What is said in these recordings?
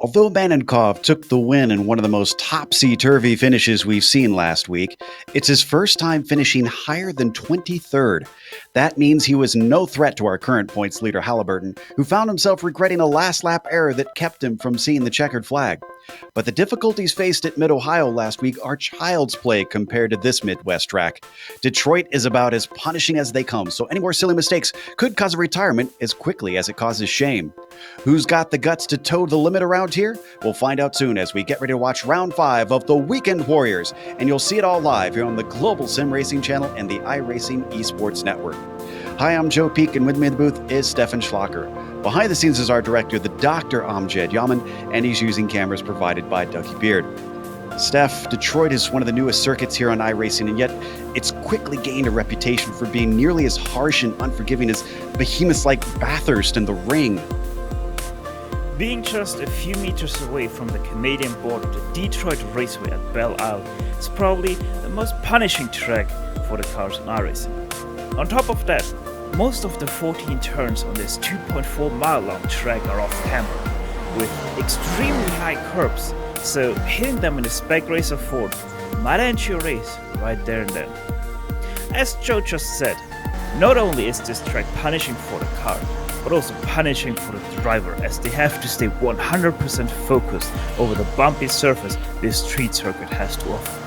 Although Banenkov took the win in one of the most topsy-turvy finishes we've seen last week, it's his first time finishing higher than 23rd. That means he was no threat to our current points leader Halliburton, who found himself regretting a last-lap error that kept him from seeing the checkered flag. But the difficulties faced at Mid-Ohio last week are child's play compared to this Midwest track. Detroit is about as punishing as they come, so any more silly mistakes could cause a retirement as quickly as it causes shame. Who's got the guts to toe the limit around here? We'll find out soon as we get ready to watch Round 5 of the Weekend Warriors, and you'll see it all live here on the Global Sim Racing Channel and the iRacing Esports Network. Hi, I'm Joe Peak, and with me in the booth is Stefan Schlacker. Behind the scenes is our director, the Dr. Amjad Yaman, and he's using cameras provided by Ducky Beard. Steph, Detroit is one of the newest circuits here on iRacing, and yet it's quickly gained a reputation for being nearly as harsh and unforgiving as behemoths like Bathurst and the Ring. Being just a few meters away from the Canadian border, the Detroit Raceway at Belle Isle is probably the most punishing track for the cars on iRacing. On top of that, most of the 14 turns on this 2.4 mile long track are off camber, with extremely high curbs, so hitting them in a Spec Racer Ford might end your race right there and then. As Joe just said, not only is this track punishing for the car, but also punishing for the driver, as they have to stay 100% focused over the bumpy surface this street circuit has to offer.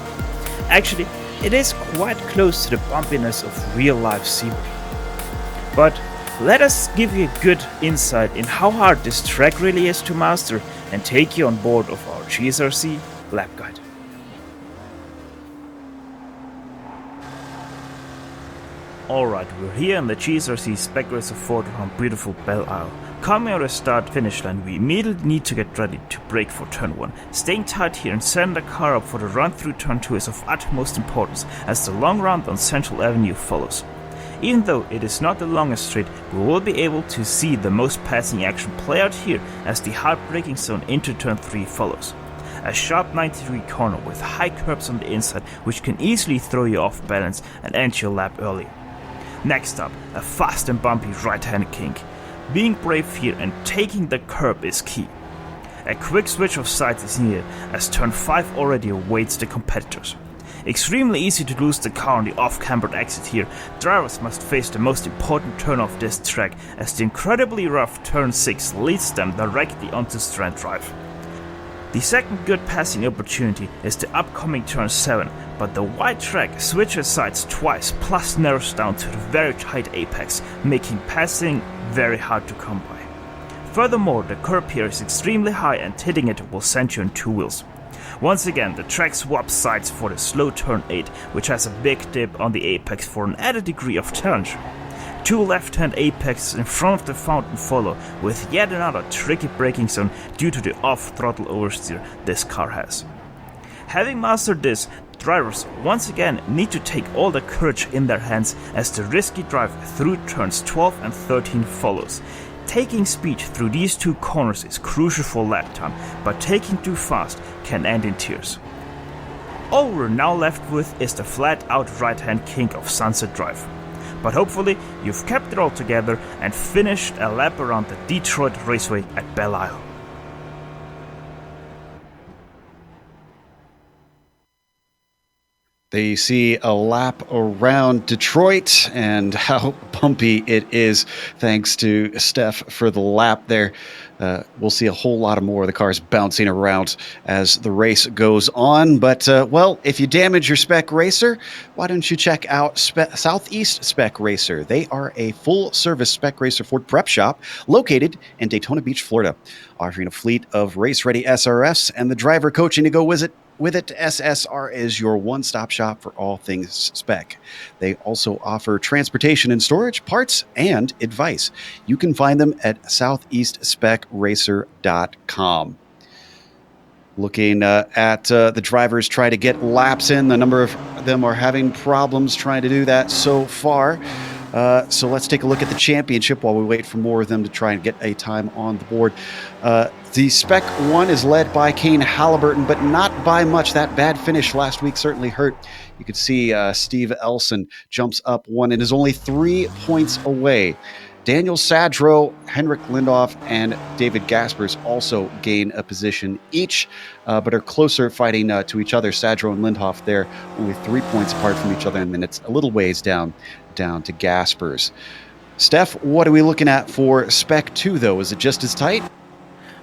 Actually, it is quite close to the bumpiness of real-life SeaWorld. But let us give you a good insight in how hard this track really is to master and take you on board of our GSRC lap guide. Alright, we're here in the GSRC Spec Racer Ford on beautiful Belle Isle. Coming out of the start-finish line, we immediately need to get ready to brake for turn 1. Staying tight here and setting the car up for the run through turn 2 is of utmost importance, as the long round on Central Avenue follows. Even though it is not the longest straight, we will be able to see the most passing action play out here as the hard braking zone into turn 3 follows. A sharp 90-degree corner with high curbs on the inside, which can easily throw you off balance and end your lap early. Next up, a fast and bumpy right-hand kink. Being brave here and taking the curb is key. A quick switch of sides is needed, as turn 5 already awaits the competitors. Extremely easy to lose the car on the off-cambered exit here. Drivers must face the most important turn of this track, as the incredibly rough turn 6 leads them directly onto straight drive. The second good passing opportunity is the upcoming turn 7, but the wide track switches sides twice plus narrows down to the very tight apex, making passing very hard to come by. Furthermore, the curb here is extremely high and hitting it will send you on two wheels. Once again, the track swaps sides for the slow turn 8, which has a big dip on the apex for an added degree of challenge. Two left-hand apexes in front of the fountain follow, with yet another tricky braking zone due to the off-throttle oversteer this car has. Having mastered this, drivers once again need to take all the courage in their hands as the risky drive through turns 12 and 13 follows. Taking speed through these two corners is crucial for lap time, but taking too fast can end in tears. All we're now left with is the flat-out right-hand kink of Sunset Drive. But hopefully you've kept it all together and finished a lap around the Detroit Raceway at Belle Isle. They see a lap around Detroit and how bumpy it is. Thanks to Steph for the lap there. We'll see a whole lot more of the cars bouncing around as the race goes on. But, well, if you damage your Spec Racer, why don't you check out Southeast Spec Racer? They are a full-service Spec Racer Ford prep shop located in Daytona Beach, Florida, offering a fleet of race-ready SRFs and the driver coaching to go with it. SSR is your one-stop shop for all things spec. They also offer transportation and storage, parts, and advice. You can find them at southeastspecracer.com. Looking at the drivers try to get laps in. The number of them are having problems trying to do that so far. So let's take a look at the championship while we wait for more of them to try and get a time on the board. The Spec 1 is led by Kane Halliburton, but not by much. That bad finish last week certainly hurt. You could see Steve Elson jumps up one and is only 3 points away Daniel Sadro, Henrik Lindhoff, and David Gaspers also gain a position each, but are closer fighting to each other. Sadro and Lindhoff, they're only 3 points apart from each other, and then it's a little ways down to Gaspers. Steph, what are we looking at for Spec 2, though? Is it just as tight?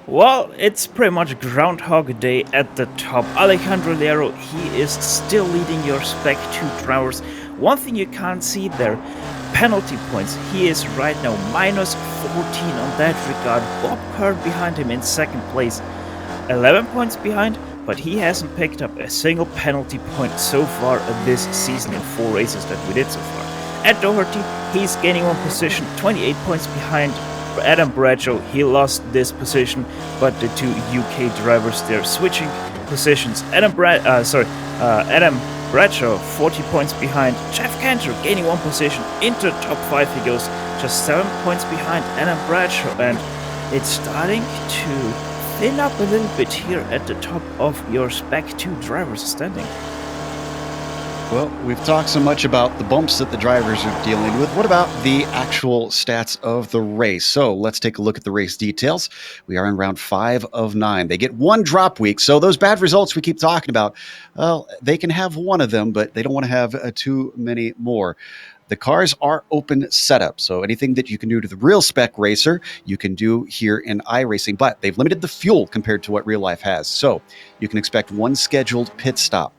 Well, it's pretty much Groundhog Day at the top. Alejandro Lero, he is still leading your Spec 2 drivers. One thing you can't see there, penalty points. He is right now minus 14 on that regard. Bob Kern behind him in second place. 11 points behind, but he hasn't picked up a single penalty point so far this season in 4 races that we did so far. Ed Doherty, he's gaining 1 position, 28 points behind Adam Bradshaw. He lost this position, but the 2 UK drivers, they're switching positions. Adam Bradshaw, 40 points behind. Jeff Cantor gaining 1 position into top 5. He goes just 7 points behind Adam Bradshaw, and it's starting to thin up a little bit here at the top of your Spec 2 drivers standing. Well, we've talked so much about the bumps that the drivers are dealing with. What about the actual stats of the race? So let's take a look at the race details. We are in round 5 of 9. They get 1 drop week. So those bad results we keep talking about, well, they can have 1 of them, but they don't want to have too many more. The cars are open setup, so anything that you can do to the real spec racer, you can do here in iRacing, but they've limited the fuel compared to what real life has. So you can expect 1 scheduled pit stop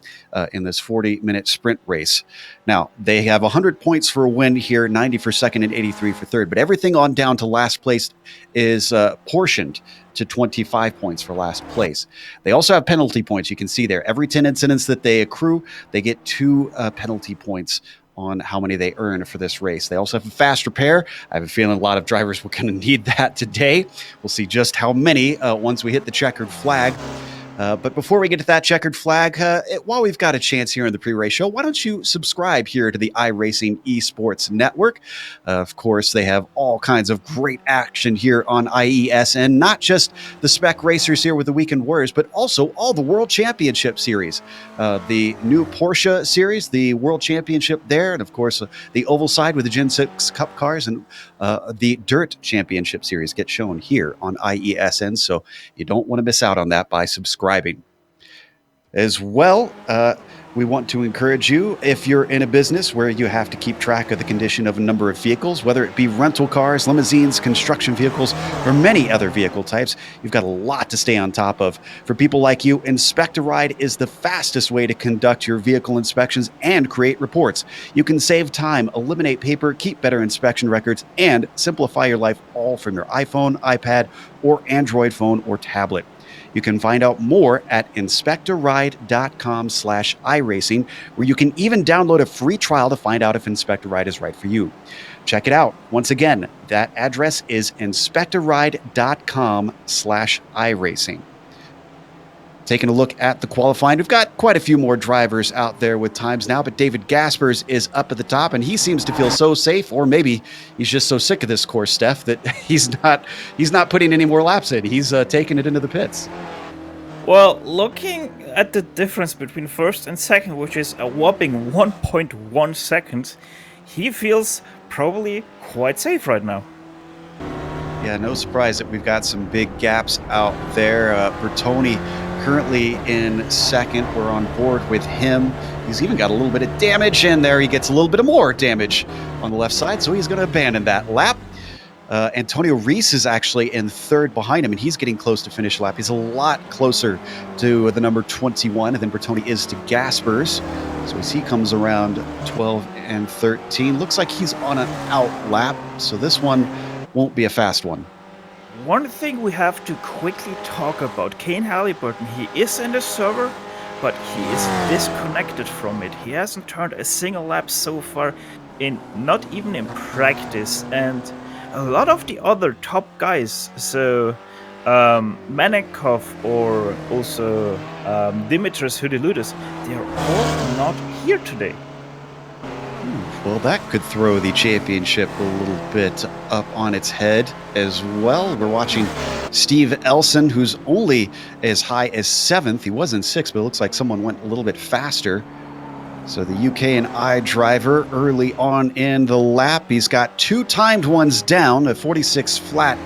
in this 40-minute sprint race. Now, they have 100 points for a win here, 90 for second and 83 for third, but everything on down to last place is portioned to 25 points for last place. They also have penalty points. You can see there, every 10 incidents that they accrue, they get 2 penalty points on how many they earn for this race. They also have a fast repair. I have a feeling a lot of drivers will kind of need that today. We'll see just how many once we hit the checkered flag. But before we get to that checkered flag, while we've got a chance here in the pre-race show, why don't you subscribe here to the iRacing Esports Network? Of course, they have all kinds of great action here on IESN, not just the spec racers here with the Weekend Warriors, but also all the World Championship series. The new Porsche series, the World Championship there, and of course, the oval side with the Gen 6 Cup cars, and the Dirt Championship series get shown here on IESN, so you don't want to miss out on that by subscribing. As well, we want to encourage you, if you're in a business where you have to keep track of the condition of a number of vehicles, whether it be rental cars, limousines, construction vehicles, or many other vehicle types, you've got a lot to stay on top of. For people like you, Inspect a Ride is the fastest way to conduct your vehicle inspections and create reports. You can save time, eliminate paper, keep better inspection records, and simplify your life all from your iPhone, iPad, or Android phone or tablet. You can find out more at inspectoride.com/iRacing, where you can even download a free trial to find out if Inspect a Ride is right for you. Check it out. Once again, that address is inspectoride.com/iRacing. Taking a look at the qualifying, we've got quite a few more drivers out there with times now, but David Gaspers is up at the top, and he seems to feel so safe, or maybe he's just so sick of this course, Steph, that he's not putting any more laps in. He's taking it into the pits. Well, looking at the difference between first and second, which is a whopping 1.1 seconds, he feels probably quite safe right now. Yeah, no surprise that we've got some big gaps out there. Bertoni currently in second. We're on board with him. He's even got a little bit of damage, and there he gets a little bit of more damage on the left side, so he's going to abandon that lap. Antonio Reese is actually in third behind him, and he's getting close to finish lap. He's a lot closer to the number 21 than Bertoni is to Gaspers. So as he comes around 12 and 13, looks like he's on an out lap, so this one won't be a fast one. One thing we have to quickly talk about, Kane Halliburton, he is in the server, but he is disconnected from it. He hasn't turned a single lap so far, not even in practice, and a lot of the other top guys, so Manekov or also Dimitris Hudiludis, they are all not here today. Well, that could throw the championship a little bit up on its head as well. We're watching Steve Elson, who's only as high as 7th. He was in 6th, but it looks like someone went a little bit faster. So the UK and I driver early on in the lap. He's got 2 timed ones down. A 46 flat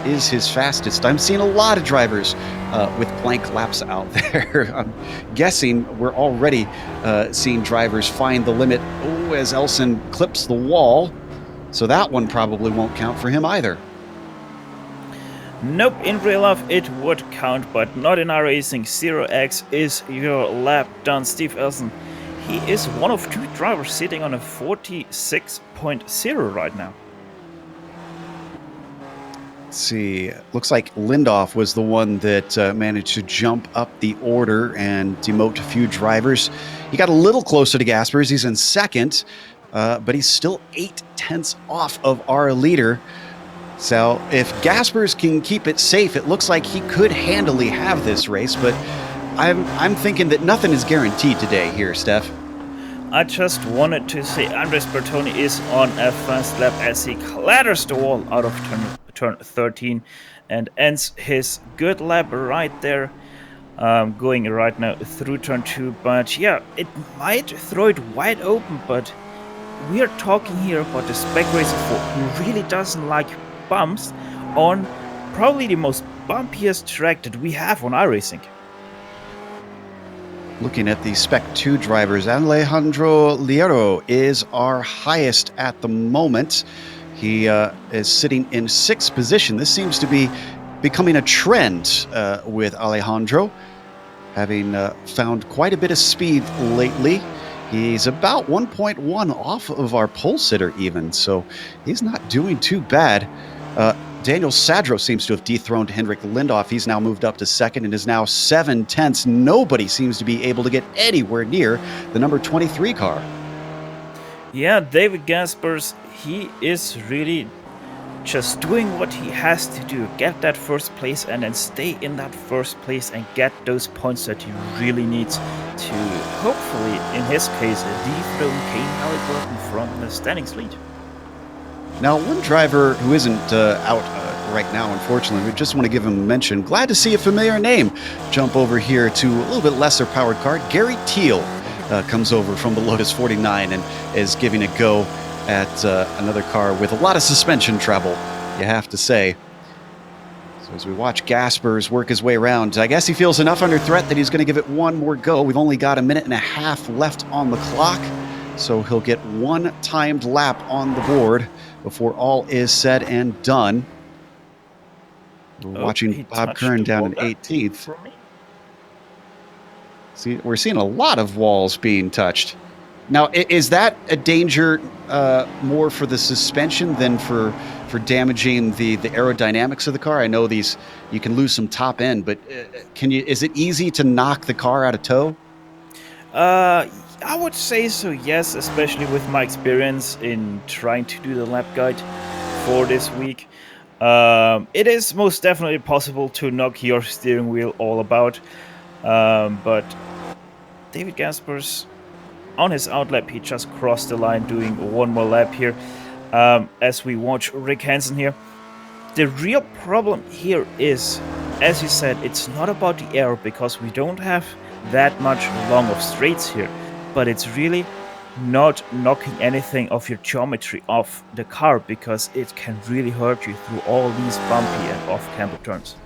is his fastest. I'm seeing a lot of drivers with blank laps out there. I'm guessing we're already seeing drivers find the limit as Elson clips the wall. So that one probably won't count for him either. Nope, in real life it would count, but not in iRacing. 0x is your lap done. Steve Elson, he is one of 2 drivers sitting on a 46.0 right now. Let's see. Looks like Lindoff was the one that managed to jump up the order and demote a few drivers. He got a little closer to Gaspers. He's in second, but he's still 0.8 off of our leader. So if Gaspers can keep it safe, it looks like he could handily have this race, but I'm thinking that nothing is guaranteed today here, Steph. I just wanted to say Andres Bertoni is on a fast lap as he clatters the wall out of turn 13 and ends his good lap right there, going right now through turn 2. But yeah, it might throw it wide open, but we are talking here about the Spec Racer 4 who really doesn't like bumps on probably the most bumpiest track that we have on iRacing. Looking at the Spec 2 drivers, Alejandro Liero is our highest at the moment. He is sitting in 6th position. This seems to be becoming a trend with Alejandro, having found quite a bit of speed lately. He's about 1.1 off of our pole sitter even, so he's not doing too bad. Daniel Sadro seems to have dethroned Henrik Lindoff. He's now moved up to 2nd and is now 7/10. Nobody seems to be able to get anywhere near the number 23 car. Yeah, David Gaspers, he is really just doing what he has to do. Get that first place and then stay in that first place and get those points that he really needs to, hopefully, in his case, dethrone Kane Halliburton from the standings lead. Now, one driver who isn't out right now, unfortunately, we just want to give him a mention. Glad to see a familiar name jump over here to a little bit lesser powered car. Gary Teal comes over from the Lotus 49 and is giving a go at another car with a lot of suspension trouble, you have to say. So as we watch Gaspers work his way around, I guess he feels enough under threat that he's going to give it one more go. We've only got 1.5 minutes left on the clock, so he'll get 1 timed lap on the board before all is said and done. We're watching Bob Kern down in 18th. See, we're seeing a lot of walls being touched. Now, is that a danger more for the suspension than for damaging the aerodynamics of the car? I know these you can lose some top end, but is it easy to knock the car out of tow? I would say so, yes, especially with my experience in trying to do the lap guide for this week. It is most definitely possible to knock your steering wheel all about, but David Gaspers, on his outlap, he just crossed the line doing one more lap here. As we watch Rick Hansen here, the real problem here is, as you said, it's not about the air because we don't have that much long of straights here, but it's really not knocking anything of your geometry off the car because it can really hurt you through all these bumpy and off-camber turns.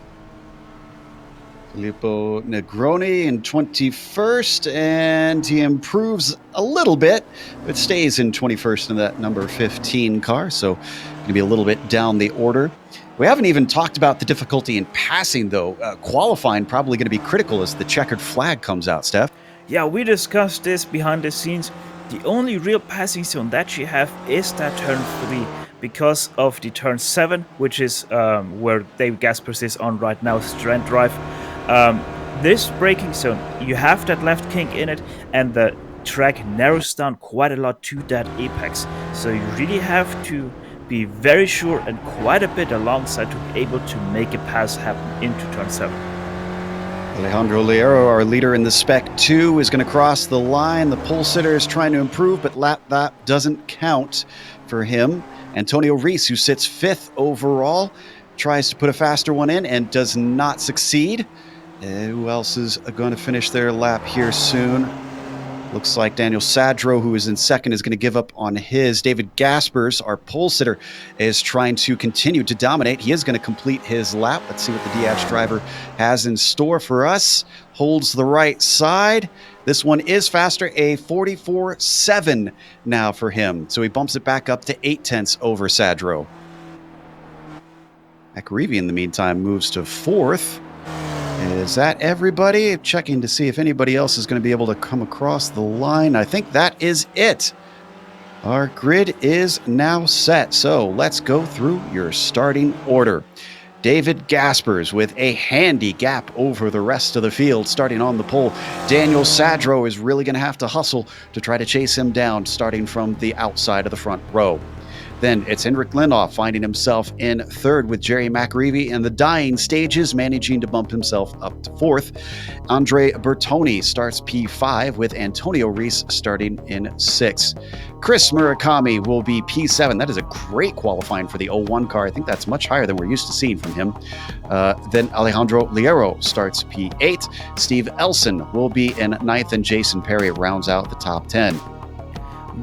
Filippo Negroni in 21st, and he improves a little bit, but stays in 21st in that number 15 car, so going to be a little bit down the order. We haven't even talked about the difficulty in passing, though. Qualifying probably going to be critical as the checkered flag comes out, Steph. Yeah, we discussed this behind the scenes. The only real passing zone that you have is that turn 3 because of the turn 7, which is where David Gaspers is on right now, strand drive. This braking zone, you have that left kink in it, and the track narrows down quite a lot to that apex. So you really have to be very sure and quite a bit alongside to be able to make a pass happen into turn 7. Alejandro Liero, our leader in the Spec 2, is going to cross the line. The pole sitter is trying to improve, but lap doesn't count for him. Antonio Reese, who sits 5th overall, tries to put a faster one in and does not succeed. Who else is going to finish their lap here soon? Looks like Daniel Sadro, who is in second, is going to give up on his. David Gaspers, our pole sitter, is trying to continue to dominate. He is going to complete his lap. Let's see what the DH driver has in store for us. Holds the right side. This one is faster, a 44.7 now for him. So he bumps it back up to 0.8 over Sadro. McReevy, in the meantime, moves to fourth. Is that everybody? Checking to see if anybody else is going to be able to come across the line. I think that is it. Our grid is now set. So let's go through your starting order. David Gaspers with a handy gap over the rest of the field starting on the pole. Daniel Sadro is really going to have to hustle to try to chase him down starting from the outside of the front row. Then it's Henrik Lindhoff finding himself in third with Jerry McReevy in the dying stages, managing to bump himself up to fourth. Andre Bertoni starts P5 with Antonio Reese starting in sixth. Chris Murakami will be P7. That is a great qualifying for the 01 car. I think that's much higher than we're used to seeing from him. Then Alejandro Liero starts P8. Steve Elson will be in ninth, and Jason Perry rounds out the top 10.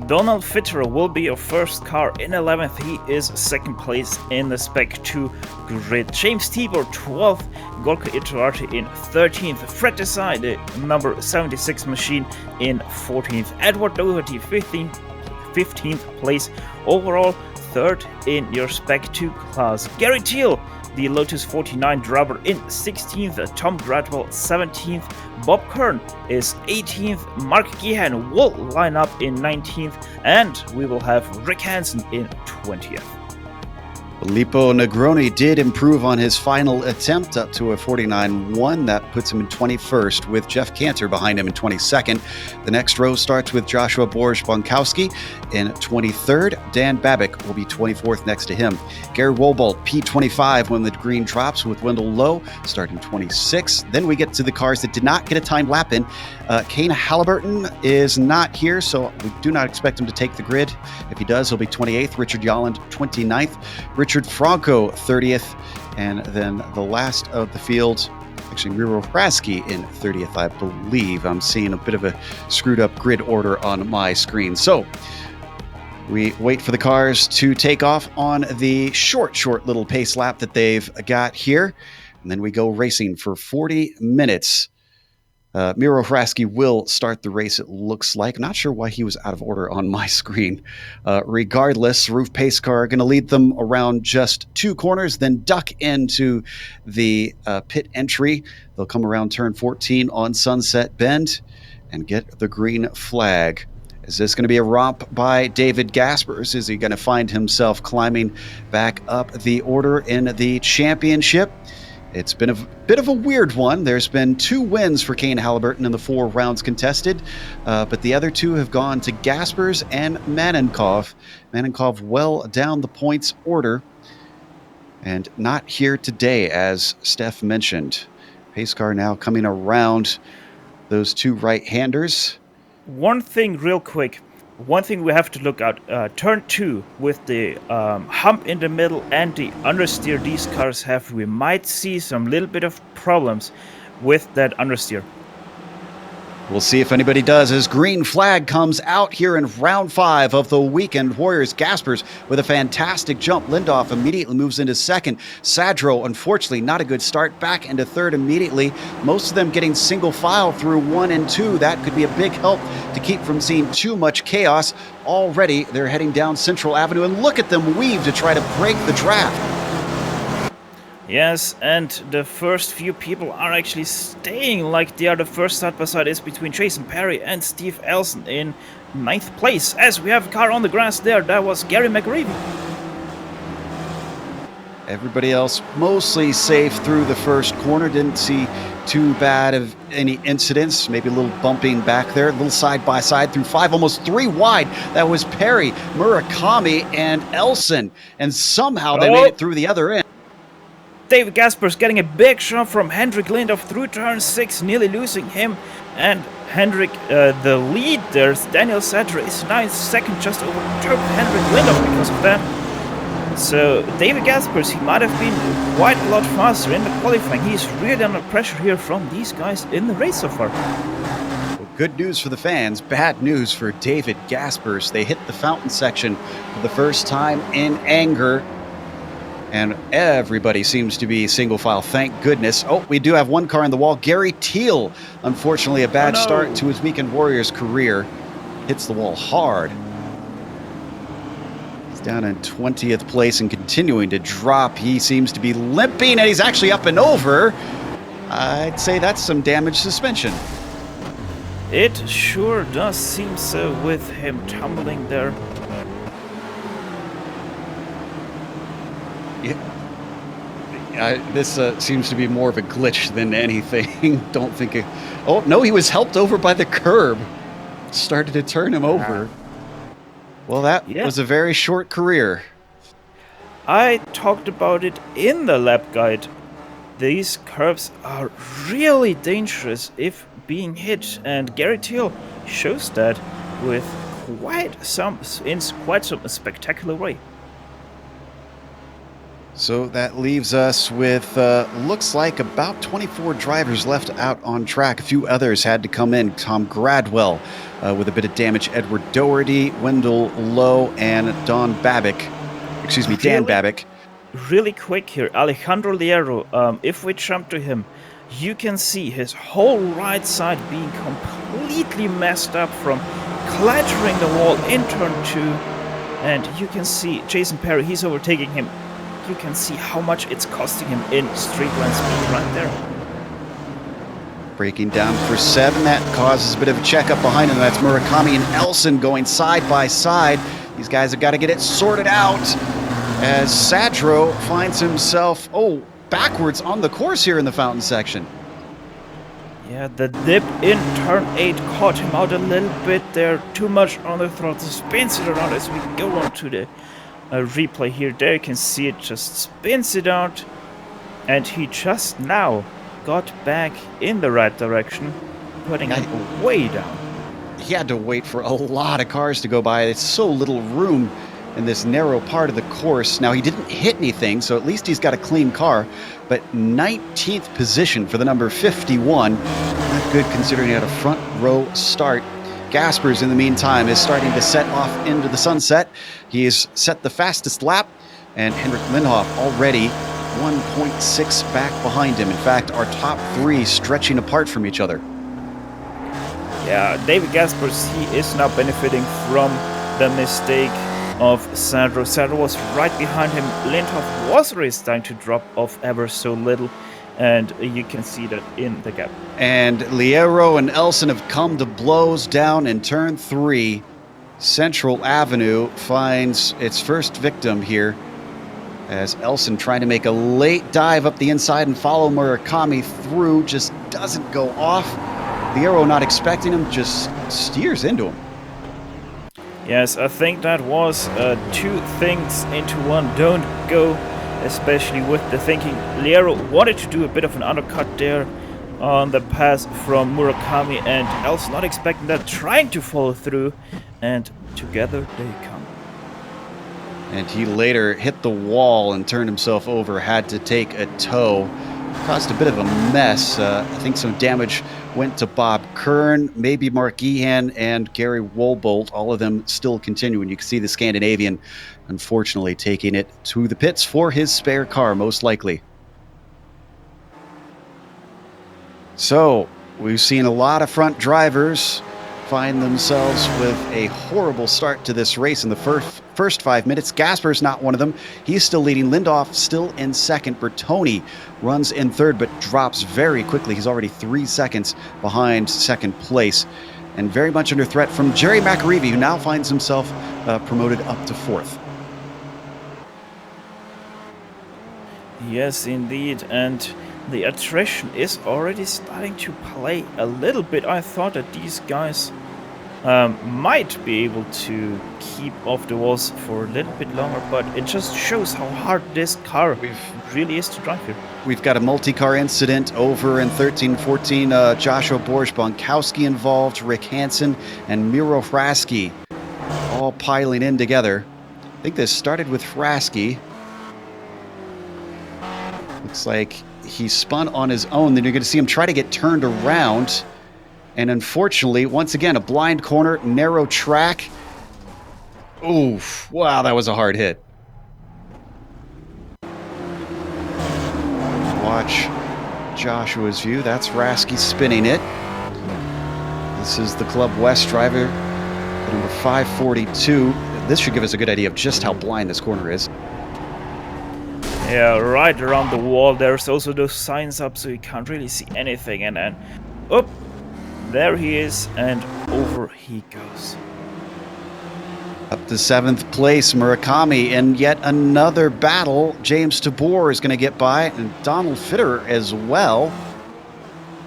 Donald Fitterer will be your first car in 11th. He is second place in the Spec 2 grid. James Tibor 12th. Gorka Iterati in 13th. Fred Desai, the number 76 machine, in 14th. Edward Doherty 15th place overall. Third in your Spec 2 class. Gary Teal, the Lotus 49 driver, in 16th. Tom Gradwell 17th. Bob Kern is 18th. Mark Gehan will line up in 19th. And we will have Rick Hansen in 20th. Filippo Negroni did improve on his final attempt up to a 49.1. That puts him in 21st, with Jeff Cantor behind him in 22nd. The next row starts with Joshua Borges-Bonkowski in 23rd. Dan Babick will be 24th next to him. Gary Wobold, P25 when the green drops, with Wendell Lowe starting 26th. Then we get to the cars that did not get a timed lap in. Kane Halliburton is not here, so we do not expect him to take the grid. If he does, he'll be 28th. Richard Yolland, 29th. Richard Franco, 30th. And then the last of the field, actually Miro Frasky in 30th, I believe. I'm seeing a bit of a screwed up grid order on my screen. So we wait for the cars to take off on the short little pace lap that they've got here. And then we go racing for 40 minutes. Miro Frasky will start the race, it looks like. Not sure why he was out of order on my screen. Regardless, Roof Pace Car going to lead them around just 2 corners, then duck into the pit entry. They'll come around turn 14 on Sunset Bend and get the green flag. Is this going to be a romp by David Gaspers? Is he going to find himself climbing back up the order in the championship? It's been a bit of a weird one. There's been 2 wins for Kane Halliburton in the 4 rounds contested, but the other 2 have gone to Gaspers and Manenkov. Manenkov well down the points order, and not here today, as Steph mentioned. Pace car now coming around those 2 right-handers. One thing real quick. One thing we have to look at, turn 2 with the hump in the middle and the understeer these cars have, we might see some little bit of problems with that understeer. We'll see if anybody does as green flag comes out here in round 5 of the weekend. Warriors Gaspers with a fantastic jump. Lindhoff immediately moves into second. Sadro, unfortunately, not a good start, back into third immediately. Most of them getting single file through 1 and 2. That could be a big help to keep from seeing too much chaos. Already, they're heading down Central Avenue, and look at them weave to try to break the draft. Yes, and the first few people are actually staying like they are. The first side-by-side is between Jason Perry and Steve Elson in 9th place. As we have a car on the grass there, that was Gary McReevy. Everybody else mostly safe through the first corner. Didn't see too bad of any incidents. Maybe a little bumping back there. A little side-by-side through 5, almost 3 wide. That was Perry, Murakami, and Elson. And somehow they made it through the other end. David Gaspers getting a big shot from Hendrik Lindhoff through turn 6, nearly losing him. And Hendrik, the lead there's Daniel Sadra is now in second, just over Hendrik Lindhoff because of that. So David Gaspers, he might have been quite a lot faster in the qualifying. He's really under pressure here from these guys in the race so far. Good news for the fans, bad news for David Gaspers. They hit the fountain section for the first time in anger, and everybody seems to be single file, thank goodness. Oh, we do have one car in the wall. Gary Teal, unfortunately a bad start to his Weekend Warriors career. Hits the wall hard. He's down in 20th place and continuing to drop. He seems to be limping, and he's actually up and over. I'd say that's some damaged suspension. It sure does seem so with him tumbling there. Yeah. This seems to be more of a glitch than anything. Don't think it... Oh, no, he was helped over by the curb. Started to turn him over. Well, that was a very short career. I talked about it in the lap guide. These curbs are really dangerous if being hit, and Gary Teal shows that with quite some spectacular way. So that leaves us with looks like about 24 drivers left out on track. A few others had to come in. Tom Gradwell with a bit of damage. Edward Doherty, Wendell Lowe, and Dan Babbitt. Really quick here, Alejandro Liero, if we jump to him, you can see his whole right side being completely messed up from clattering the wall in turn 2. And you can see Jason Perry, he's overtaking him. You can see how much it's costing him in straight line speed right there. Breaking down for 7, that causes a bit of a checkup behind him. That's Murakami and Elson going side by side. These guys have got to get it sorted out as Sadro finds himself, backwards on the course here in the fountain section. Yeah, the dip in turn 8 caught him out a little bit there. Too much on the throttle. Spins it around as we go on to the replay here. There you can see it just spins it out. And he just now got back in the right direction, putting it way down. He had to wait for a lot of cars to go by. It's so little room in this narrow part of the course. Now, he didn't hit anything, so at least he's got a clean car, but 19th position for the number 51. Not good considering he had a front row start. Gaspers, in the meantime, is starting to set off into the sunset. He has set the fastest lap, and Henrik Lindhoff already 1.6 back behind him. In fact, our top 3 stretching apart from each other. Yeah, David Gaspers, he is now benefiting from the mistake of Sadro. Sadro was right behind him. Lindhoff was already starting to drop off ever so little, and you can see that in the gap. And Liero and Elson have come to blows down in turn 3. Central Avenue finds its first victim here as Elson trying to make a late dive up the inside and follow Murakami through, just doesn't go off. Liero not expecting him, just steers into him. Yes, I think that was 2 things into one. Don't go, especially with the thinking. Liero wanted to do a bit of an undercut there on the pass from Murakami, and else not expecting that, trying to follow through, and together they come. And he later hit the wall and turned himself over, had to take a tow. Caused a bit of a mess. I think some damage went to Bob Kern, maybe Mark Gehan, and Gary Wohlbolt, all of them still continuing. You can see the Scandinavian, unfortunately, taking it to the pits for his spare car, most likely. So, we've seen a lot of front drivers find themselves with a horrible start to this race in the first 5 minutes. Gasper's not one of them. He's still leading. Lindhoff still in second. Bertoni runs in third, but drops very quickly. He's already 3 seconds behind second place, and very much under threat from Jerry McAreevy, who now finds himself promoted up to 4th. Yes, indeed, and the attrition is already starting to play a little bit. I thought that these guys might be able to keep off the walls for a little bit longer, but it just shows how hard this car really is to drive here. We've got a multi-car incident over in 13-14. Joshua Borges-Bonkowski involved, Rick Hansen, and Miro Frasky all piling in together. I think this started with Frasky. Looks like he spun on his own. Then you're going to see him try to get turned around. And unfortunately, once again, a blind corner, narrow track. Oof, wow, that was a hard hit. Watch Joshua's view. That's Rasky spinning it. This is the Club West driver, number 542. This should give us a good idea of just how blind this corner is. Yeah, right around the wall there's also those signs up, so you can't really see anything. And then, up, there he is, and over he goes. Up to 7th place, Murakami, in yet another battle. James Tabor is going to get by, and Donald Fitter as well.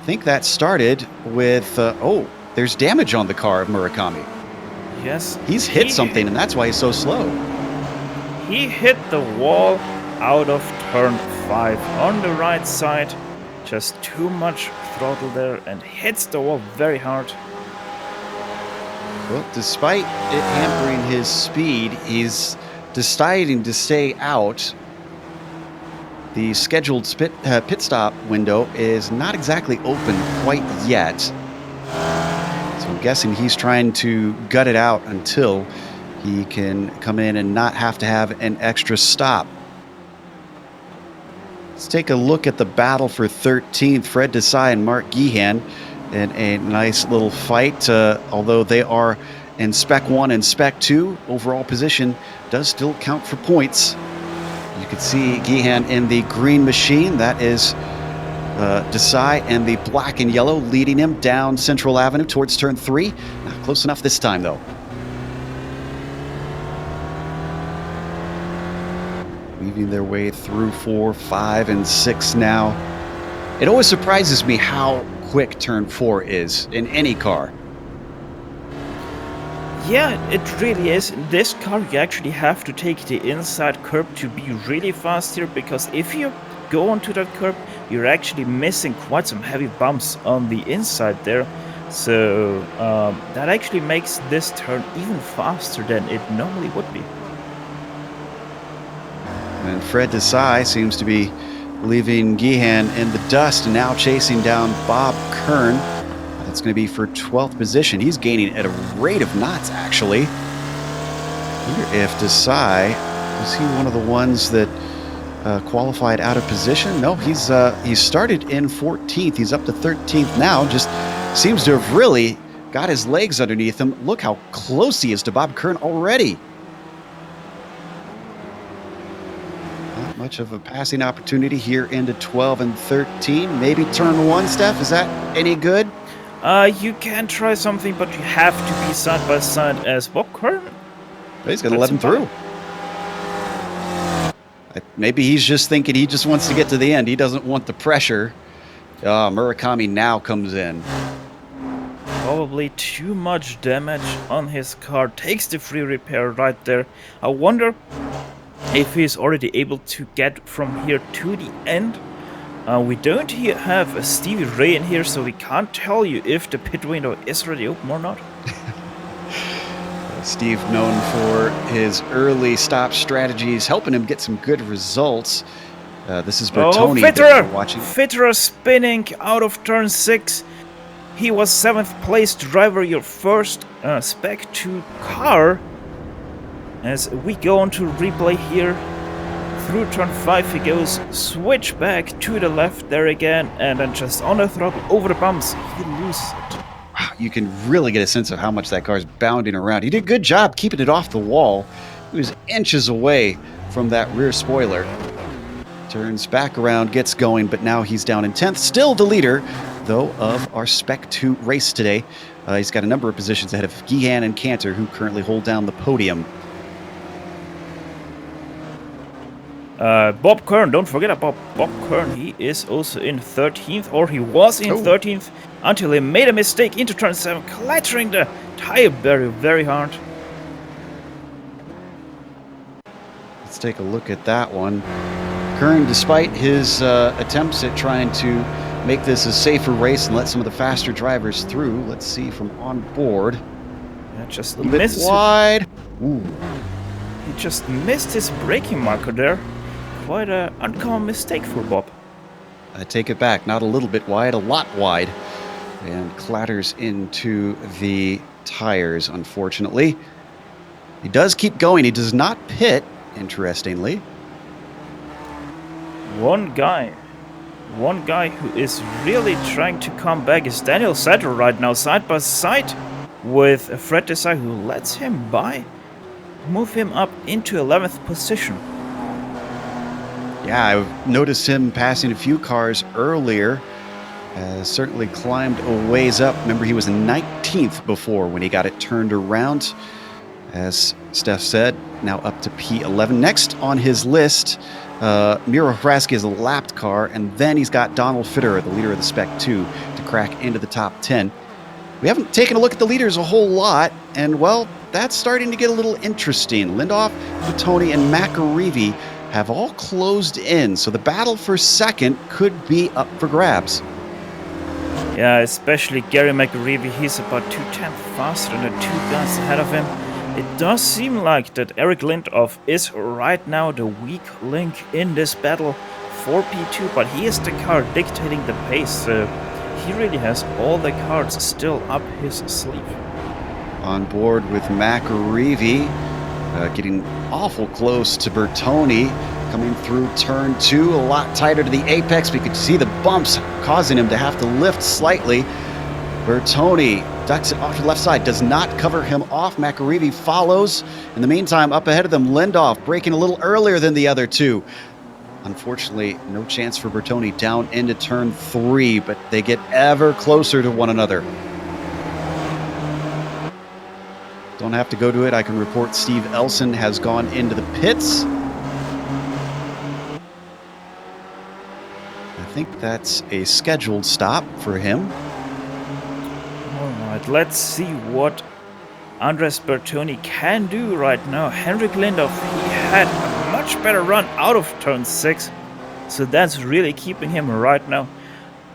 I think that started with, there's damage on the car of Murakami. Yes. He's hit something, and that's why he's so slow. He hit the wall out of turn 5 on the right side. Just too much throttle there and hits the wall very hard. Well, despite it hampering his speed, he's deciding to stay out. The scheduled pit stop window is not exactly open quite yet. So I'm guessing he's trying to gut it out until he can come in and not have to have an extra stop. Let's take a look at the battle for 13th. Fred Desai and Mark Gehan in a nice little fight. Although they are in Spec 1 and Spec 2, overall position does still count for points. You can see Gehan in the green machine. That is Desai and the black and yellow leading him down Central Avenue towards turn 3. Not close enough this time, though. Weaving their way through 4, 5, and 6 now. It always surprises me how quick turn 4 is in any car. Yeah, it really is. In this car you actually have to take the inside curb to be really fast here, because if you go onto that curb you're actually missing quite some heavy bumps on the inside there. So that actually makes this turn even faster than it normally would be. And Fred Desai seems to be leaving Gehan in the dust and now chasing down Bob Kern. That's going to be for 12th position. He's gaining at a rate of knots, actually. I wonder if Desai, was he one of the ones that qualified out of position? No, he started in 14th. He's up to 13th now. Just seems to have really got his legs underneath him. Look how close he is to Bob Kern already. Not much of a passing opportunity here into 12 and 13. Maybe turn 1, Steph. Is that any good? You can try something, but you have to be side by side as Bob Kern. He's going to let him through. Maybe he's just thinking he just wants to get to the end. He doesn't want the pressure. Murakami now comes in. Probably too much damage on his car. Takes the free repair right there. I wonder if he's already able to get from here to the end. We don't have a Stevie Ray in here, so we can't tell you if the pit window is already open or not. Steve, known for his early stop strategies, helping him get some good results. This is Bertoni that you're watching. Fitterer spinning out of turn 6. He was 7th place driver, your first Spec 2 car. As we go on to replay here, through turn 5 he goes, switch back to the left there again, and then just on the throttle over the bumps, he loses it. Wow, you can really get a sense of how much that car is bounding around. He did a good job keeping it off the wall. He was inches away from that rear spoiler. Turns back around, gets going, but now he's down in 10th. Still the leader, though, of our Spec 2 race today. He's got a number of positions ahead of Gehan and Cantor, who currently hold down the podium. Bob Kern, don't forget about Bob Kern. He is also in 13th, or he was in 13th, until he made a mistake into turn 7, clattering the tire barrier very hard. Let's take a look at that one. Kern, despite his attempts at trying to make this a safer race and let some of the faster drivers through, let's see from on board. Yeah, just a little bit wide. Ooh. He just missed his braking marker there. Quite an uncommon mistake for Bob. I take it back. Not a little bit wide, a lot wide. and clatters into the tires, unfortunately. He does keep going. He does not pit, interestingly. One guy who is really trying to come back is Daniel Sadler right now, side by side with Fred Desai, who lets him by, move him up into 11th position. Yeah, I've noticed him passing a few cars earlier. Certainly climbed a ways up. Remember, he was 19th before when he got it turned around. As Steph said, now up to P11. Next on his list, Miro Hraski is a lapped car, and then he's got Donald Fitterer, the leader of the Spec 2, to crack into the top 10. We haven't taken a look at the leaders a whole lot, and, well, that's starting to get a little interesting. Lindoff, Bertoni, and McAreevy have all closed in, so the battle for second could be up for grabs. Yeah, especially Gary McAreevy. He's about 2/10 faster than the two guys ahead of him. It does seem like that Eric Lindoff is right now the weak link in this battle for P2, but he is the car dictating the pace, so he really has all the cards still up his sleeve. On board with McAreevy, getting awful close to Bertoni, coming through turn 2, a lot tighter to the apex. We could see the bumps causing him to have to lift slightly. Bertoni ducks it off to the left side, does not cover him off. McAreevy follows. In the meantime, up ahead of them, Lindoff braking a little earlier than the other two. Unfortunately, no chance for Bertoni down into turn 3, but they get ever closer to one another. Don't have to go to it. I can report Steve Elson has gone into the pits. I think that's a scheduled stop for him. Alright, let's see what Andres Bertoni can do right now. Henrik Lindoff, he had a much better run out of turn 6, so that's really keeping him right now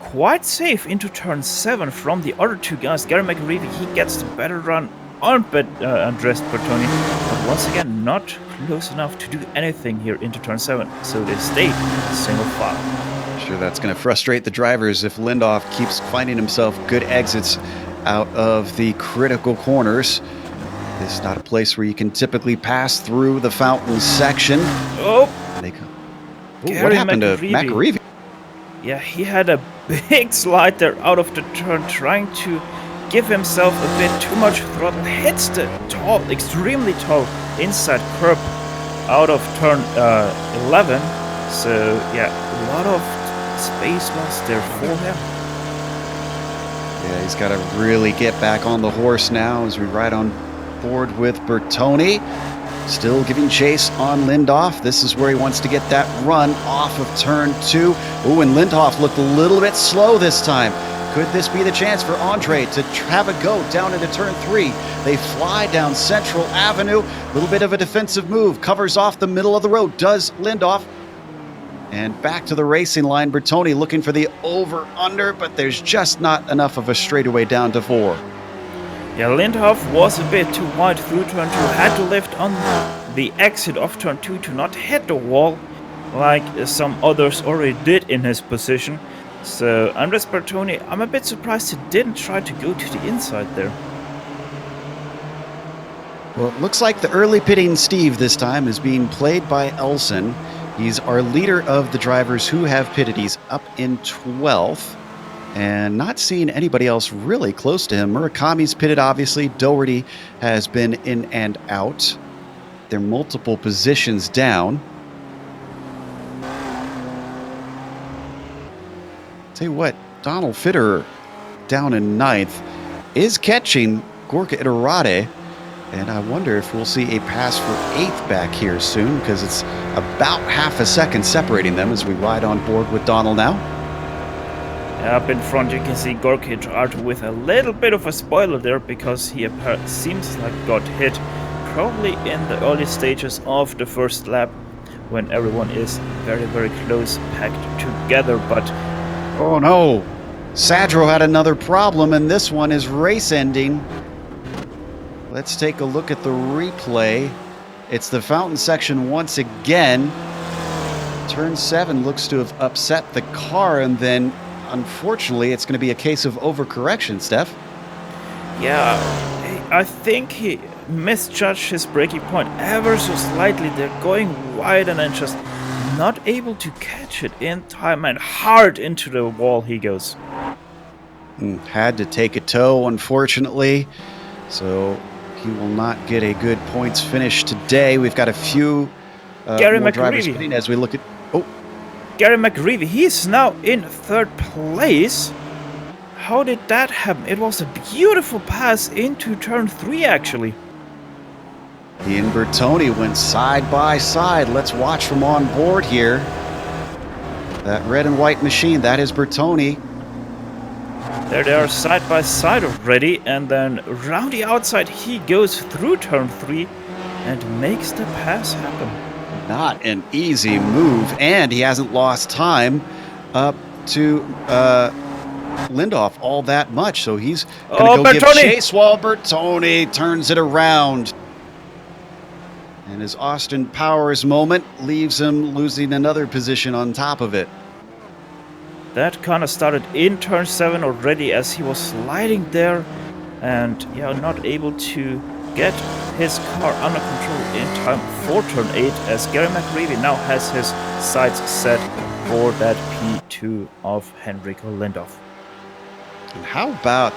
quite safe into turn 7 from the other two guys. Gary McAreevy, he gets the better run on Andres Bertoni, but once again not close enough to do anything here into turn 7, so they stay single file. Sure, that's going to frustrate the drivers if Lindoff keeps finding himself good exits out of the critical corners. This is not a place where you can typically pass through the fountain section. Oh! What happened to McAreevy? Yeah, he had a big slide there out of the turn, trying to give himself a bit too much throttle. Hits the tall, extremely tall inside curb out of turn 11. So, yeah, a lot of space lost there for him. Yeah, he's got to really get back on the horse now as we ride on board with Bertoni. Still giving chase on Lindoff. This is where he wants to get that run off of turn 2. Ooh, and Lindoff looked a little bit slow this time. Could this be the chance for Andre to have a go down into turn 3? They fly down Central Avenue. A little bit of a defensive move. Covers off the middle of the road. Does Lindoff. And back to the racing line. Bertoni looking for the over-under, but there's just not enough of a straightaway down to 4. Yeah, Lindoff was a bit too wide through turn 2. Had to lift on the exit of turn 2 to not hit the wall like some others already did in his position. So Andres Bertoni, I'm a bit surprised he didn't try to go to the inside there. Well, it looks like the early pitting Steve this time is being played by Elson. He's our leader of the drivers who have pitted. He's up in 12th and not seeing anybody else really close to him. Murakami's pitted, obviously. Doherty has been in and out. They're multiple positions down. Tell you what, Donald Fitterer down in 9th is catching Gorka Iturrate. And I wonder if we'll see a pass for 8th back here soon, because it's about half a second separating them as we ride on board with Donald now. Up in front you can see Gorka Iturrate with a little bit of a spoiler there, because he seems like got hit probably in the early stages of the first lap when everyone is very, very close packed together. But oh no, Sadro had another problem, and this one is race ending. Let's take a look at the replay. It's the fountain section once again. Turn 7 looks to have upset the car, and then unfortunately, it's going to be a case of overcorrection, Steph. Yeah, I think he misjudged his breaking point ever so slightly. They're going wide and then just not able to catch it in time, and hard into the wall he goes. Had to take a tow, unfortunately, so he will not get a good points finish today. We've got a few more drivers pitting as we look at... Oh, Gary McGreevy, he's now in third place. How did that happen? It was a beautiful pass into turn 3, actually. He and Bertoni went side by side. Let's watch from on board here. That red and white machine, that is Bertoni. There they are side by side already, and then round the outside he goes through turn 3 and makes the pass happen. Not an easy move, and he hasn't lost time up to Lindoff all that much, so he's going to go give chase while Bertoni turns it around. And his Austin Powers moment leaves him losing another position on top of it. That kind of started in turn 7 already, as he was sliding there and not able to get his car under control in time for turn 8, as Gary McGreevy now has his sights set for that P2 of Henrik Lindoff. And how about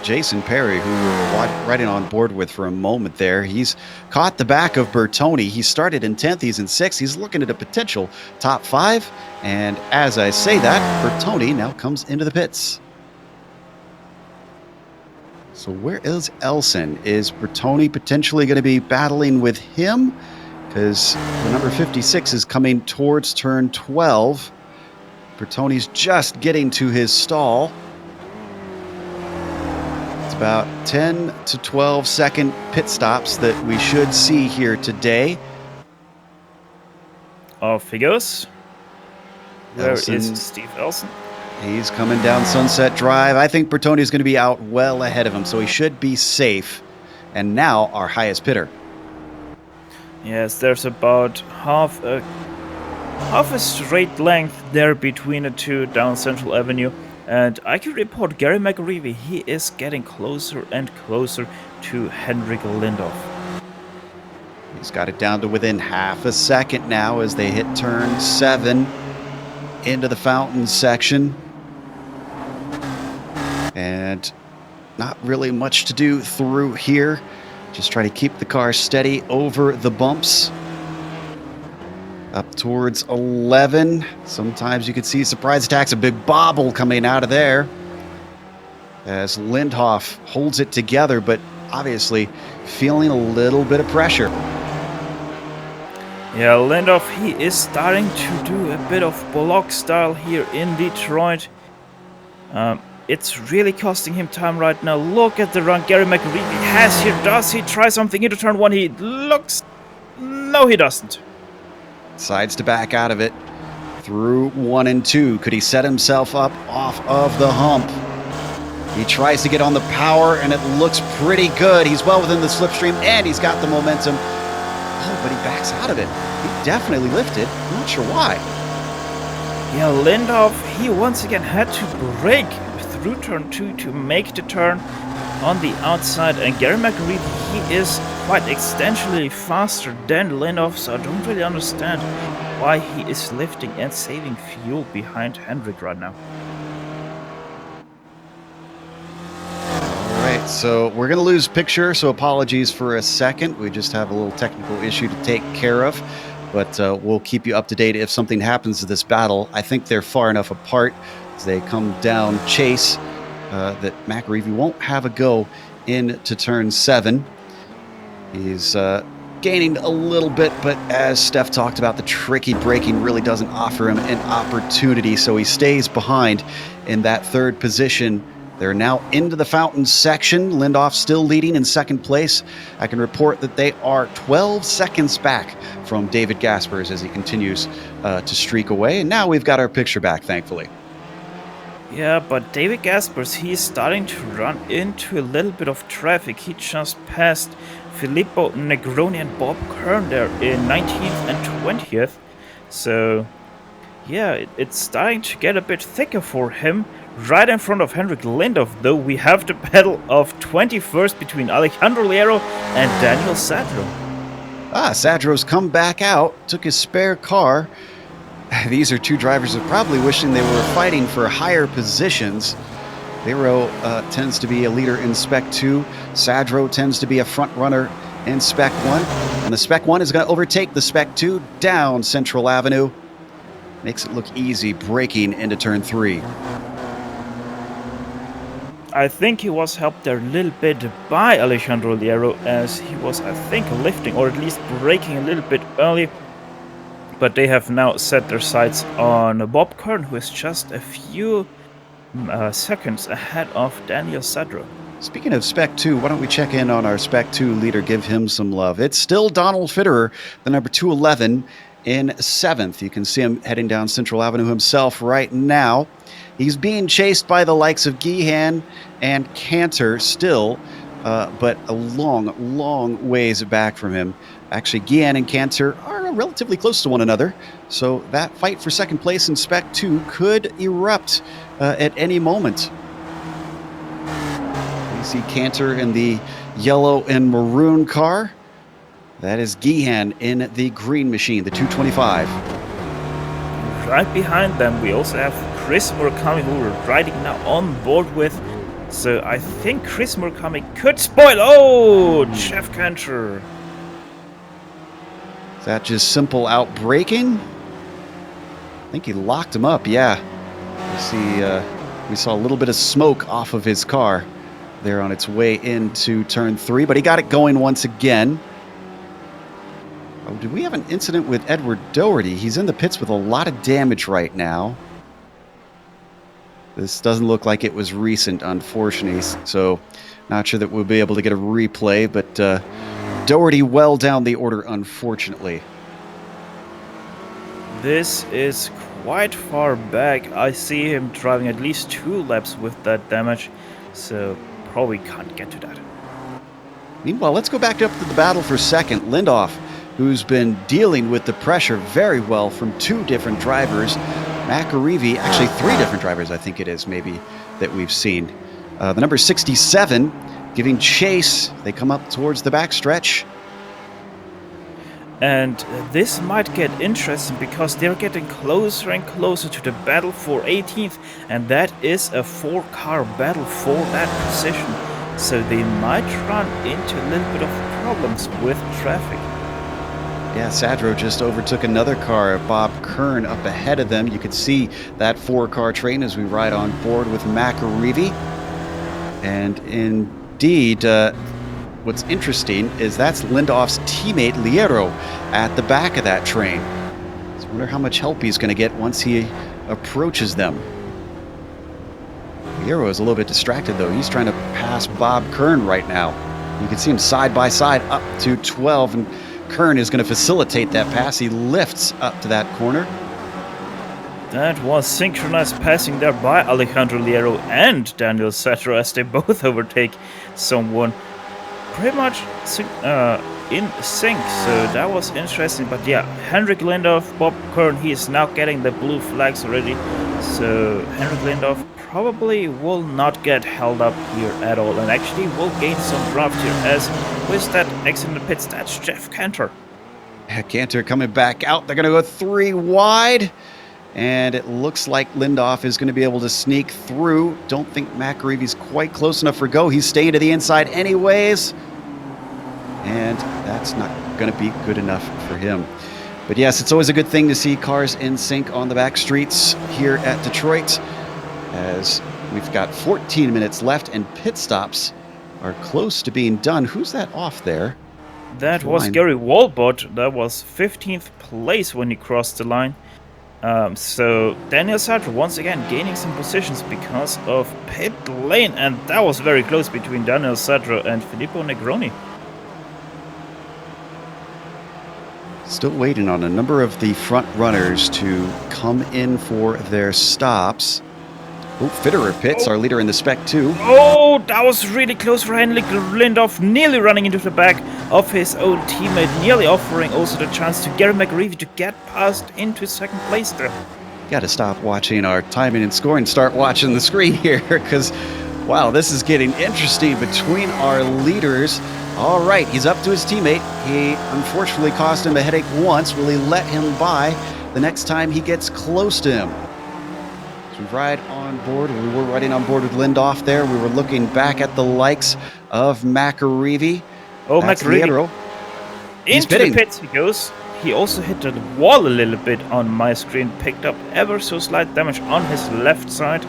Jason Perry, who we were riding on board with for a moment there? He's caught the back of Bertoni. He started in 10th, he's in 6th. He's looking at a potential top 5. And as I say that, Bertoni now comes into the pits. So where is Elson? Is Bertoni potentially going to be battling with him? Because the number 56 is coming towards turn 12. Bertoni's just getting to his stall. It's about 10 to 12 second pit stops that we should see here today. Off he goes. Where Elson, is Steve Elson? He's coming down Sunset Drive. I think Bertoni is going to be out well ahead of him, so he should be safe. And now our highest pitter. Yes, there's about half a straight length there between the two down Central Avenue. And I can report Gary McGreevy, he is getting closer and closer to Henrik Lindoff. He's got it down to within half a second now as they hit turn 7 into the fountain section. And not really much to do through here. Just try to keep the car steady over the bumps. Up towards 11. Sometimes you can see surprise attacks, a big bobble coming out of there as Lindoff holds it together, but obviously feeling a little bit of pressure. Yeah, Lindoff, he is starting to do a bit of block style here in Detroit. It's really costing him time right now. Look at the run Gary McGreevy has here. Does he try something into turn 1? He looks... No, he doesn't. Decides to back out of it through 1 and 2. Could he set himself up off of the hump? He tries to get on the power, and it looks pretty good. He's well within the slipstream, and he's got the momentum. Oh, but he backs out of it. He definitely lifted. I'm not sure why. Yeah, Lindoff, he once again had to brake through turn 2 to make the turn on the outside, and Gary McGreevy, he is quite extensionally faster than Lindoff, so I don't really understand why he is lifting and saving fuel behind Hendrik right now. Alright, so we're going to lose picture, so apologies for a second. We just have a little technical issue to take care of, but we'll keep you up to date if something happens to this battle. I think they're far enough apart as they come down chase that McGreevy won't have a go into turn 7. He's gaining a little bit, but as Steph talked about, the tricky braking really doesn't offer him an opportunity, so he stays behind in that third position. They're now into the fountain section. Lindoff still leading in second place. I can report that they are 12 seconds back from David Gaspers as he continues to streak away, and now we've got our picture back, thankfully. Yeah, but David Gaspers, he's starting to run into a little bit of traffic. He just passed Filippo Negroni and Bob Kern there in 19th and 20th. So yeah, it's starting to get a bit thicker for him. Right in front of Henrik Lindhoff, though, we have the battle of 21st between Alejandro Liero and Daniel Sadro. Sadro's come back out, took his spare car. These are two drivers who are probably wishing they were fighting for higher positions. Liero tends to be a leader in Spec 2. Sadro tends to be a front runner in Spec 1. And the Spec 1 is going to overtake the Spec 2 down Central Avenue. Makes it look easy braking into turn 3. I think he was helped there a little bit by Alejandro Liero, as he was, I think, lifting or at least braking a little bit early. But they have now set their sights on Bob Kern, who is just a few seconds ahead of Daniel Sadro. Speaking of Spec 2, why don't we check in on our Spec 2 leader, give him some love. It's still Donald Fitterer, the number 211 in 7th. You can see him heading down Central Avenue himself right now. He's being chased by the likes of Gehan and Cantor still, but a long ways back from him. Actually, Gehan and Cantor are relatively close to one another, so that fight for second place in Spec 2 could erupt at any moment. You see Cantor in the yellow and maroon car. That is Gehan in the green machine, the 225. Right behind them, we also have Chris Murakami, who we're riding now on board with. So I think Chris Murakami could spoil. Oh, Jeff Cantor. Is that just simple out braking? I think he locked him up, yeah. You see, we saw a little bit of smoke off of his car there on its way into turn 3, but he got it going once again. Oh, did we have an incident with Edward Doherty? He's in the pits with a lot of damage right now. This doesn't look like it was recent, unfortunately, so not sure that we'll be able to get a replay, but Doherty well down the order, unfortunately. This is quite far back. I see him driving at least 2 laps with that damage, so probably can't get to that. Meanwhile, let's go back up to the battle for second. Lindhoff, who's been dealing with the pressure very well from 2 different drivers. Macarivi, actually 3 different drivers, I think it is, maybe, that we've seen. The number 67 giving chase. They come up towards the backstretch. And this might get interesting because they're getting closer and closer to the battle for 18th, and that is a 4-car battle for that position. So they might run into a little bit of problems with traffic. Yeah, Sadro just overtook another car, Bob Kern, up ahead of them. You could see that 4-car train as we ride on board with Macarivi. And indeed, what's interesting is that's Lindhoff's teammate Liero at the back of that train. So I wonder how much help he's going to get once he approaches them. Liero is a little bit distracted, though. He's trying to pass Bob Kern right now. You can see him side by side up to 12, and Kern is going to facilitate that pass. He lifts up to that corner. That was synchronized passing there by Alejandro Liero and Daniel Sadro as they both overtake someone pretty much in sync. So that was interesting. But yeah, Henrik Lindhoff, Bob Kern, he is now getting the blue flags already. So Henrik Lindhoff probably will not get held up here at all, and actually will gain some draft here, as with that exit in the pits, that's Jeff Cantor. Cantor coming back out. They're going to go 3 wide, and it looks like Lindhoff is going to be able to sneak through. Don't think Macarivi's quite close enough for go. He's staying to the inside anyways, and that's not going to be good enough for him. But yes, it's always a good thing to see cars in sync on the back streets here at Detroit, as we've got 14 minutes left and pit stops are close to being done. Who's that off there? That was Gary Walbot. That was 15th place when he crossed the line. So Daniel Sadro once again gaining some positions because of pit lane, and that was very close between Daniel Sadro and Filippo Negroni. Still waiting on a number of the front runners to come in for their stops. Oh, Fitterer pits, our leader in the Spec 2. Oh, that was really close for Henrik Lindhoff, nearly running into the back of his own teammate, nearly offering also the chance to Gary Macarivi to get past into second place there. Got to stop watching our timing and scoring, start watching the screen here, because, wow, this is getting interesting between our leaders. All right, he's up to his teammate. He unfortunately caused him a headache once. Will he let him by the next time he gets close to him? As we ride on board, we were riding on board with Lindoff there. We were looking back at the likes of McAreevy. Oh, That's McAreevy. He's Into pitting. the pits he goes. He also hit the wall a little bit on my screen, picked up ever so slight damage on his left side.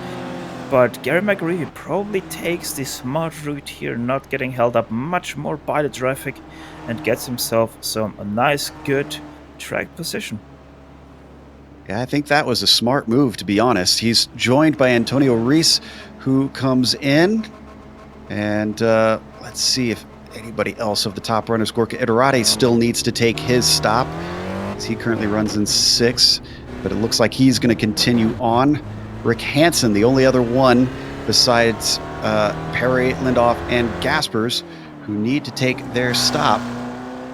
But Gary McAreevy probably takes the smart route here, not getting held up much more by the traffic, and gets himself a nice, good track position. Yeah, I think that was a smart move, to be honest. He's joined by Antonio Reese, who comes in. And let's see if anybody else of the top runners. Gorka Iturrate still needs to take his stop, as he currently runs in 6th, but it looks like he's going to continue on. Rick Hansen, the only other one besides Perry, Lindoff, and Gaspers, who need to take their stop.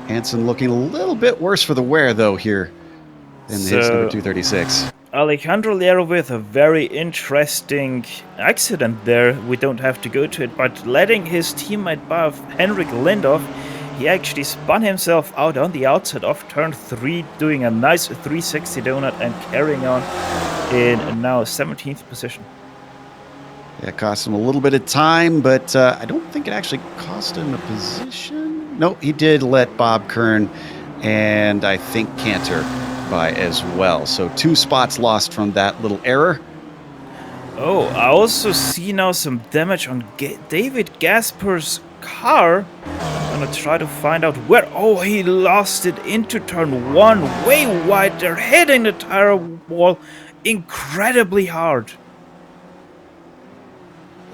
Hansen looking a little bit worse for the wear, though, here in his number 236. Alejandro Lero with a very interesting accident there. We don't have to go to it, but letting his teammate by Henrik Lindoff, he actually spun himself out on the outside of turn 3, doing a nice 360 donut and carrying on in now 17th position. Yeah, it cost him a little bit of time, but I don't think it actually cost him a position. No, he did let Bob Kern and I think Cantor by as well. So 2 spots lost from that little error. Oh, I also see now some damage on David Gasper's car. I'm gonna try to find out where. Oh, he lost it into turn 1, way wide. They're hitting the tire wall incredibly hard.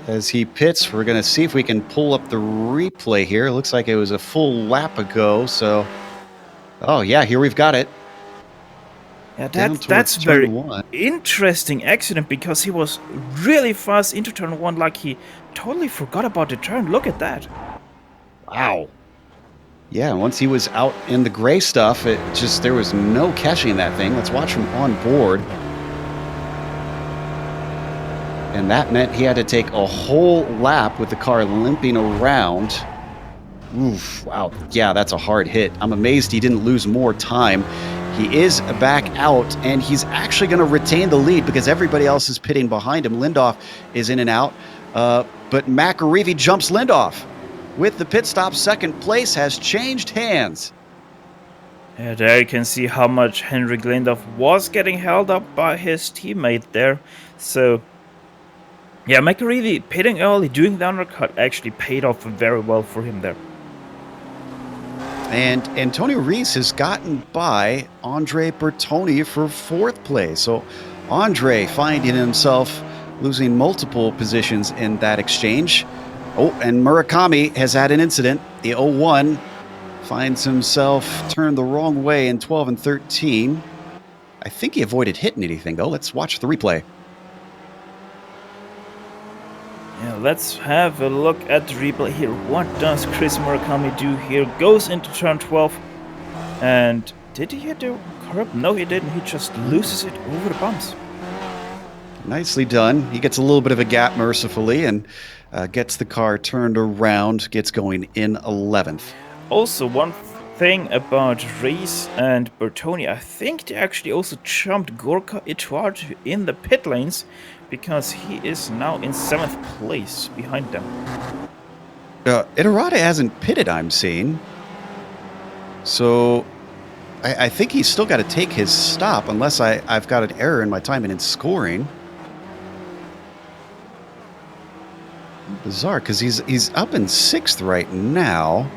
As he pits, we're going to see if we can pull up the replay here. It looks like it was a full lap ago. So, oh yeah, here we've got it. Yeah, that's very interesting accident, because he was really fast into turn 1, like he totally forgot about the turn. Look at that. Wow. Yeah, and once he was out in the gray stuff, there was no catching that thing. Let's watch him on board. And that meant he had to take a whole lap with the car limping around. Oof, wow. Yeah, that's a hard hit. I'm amazed he didn't lose more time. He is back out, and he's actually going to retain the lead because everybody else is pitting behind him. Lindoff is in and out, but McAreevy jumps Lindoff. With the pit stop, second place has changed hands. Yeah, there you can see how much Henrik Lindoff was getting held up by his teammate there. So, yeah, McAreevy pitting early, doing the undercut actually paid off very well for him there. And Antonio Reese has gotten by Andre Bertoni for 4th place. So Andre finding himself losing multiple positions in that exchange. Oh, and Murakami has had an incident. The 01 finds himself turned the wrong way in 12 and 13. I think he avoided hitting anything, though. Let's watch the replay. Yeah, let's have a look at the replay here. What does Chris Murakami do here? Goes into turn 12. And did he hit the curb? No, he didn't. He just loses it over the bumps. Nicely done. He gets a little bit of a gap, mercifully, and gets the car turned around, gets going in 11th. Also, one thing about Reese and Bertoni, I think they actually also jumped Gorka Iturrate in the pit lanes, because he is now in 7th place behind them. Iturrate hasn't pitted, I'm seeing. So I think he's still got to take his stop, unless I've got an error in my timing and scoring. Bizarre, because he's up in 6th right now.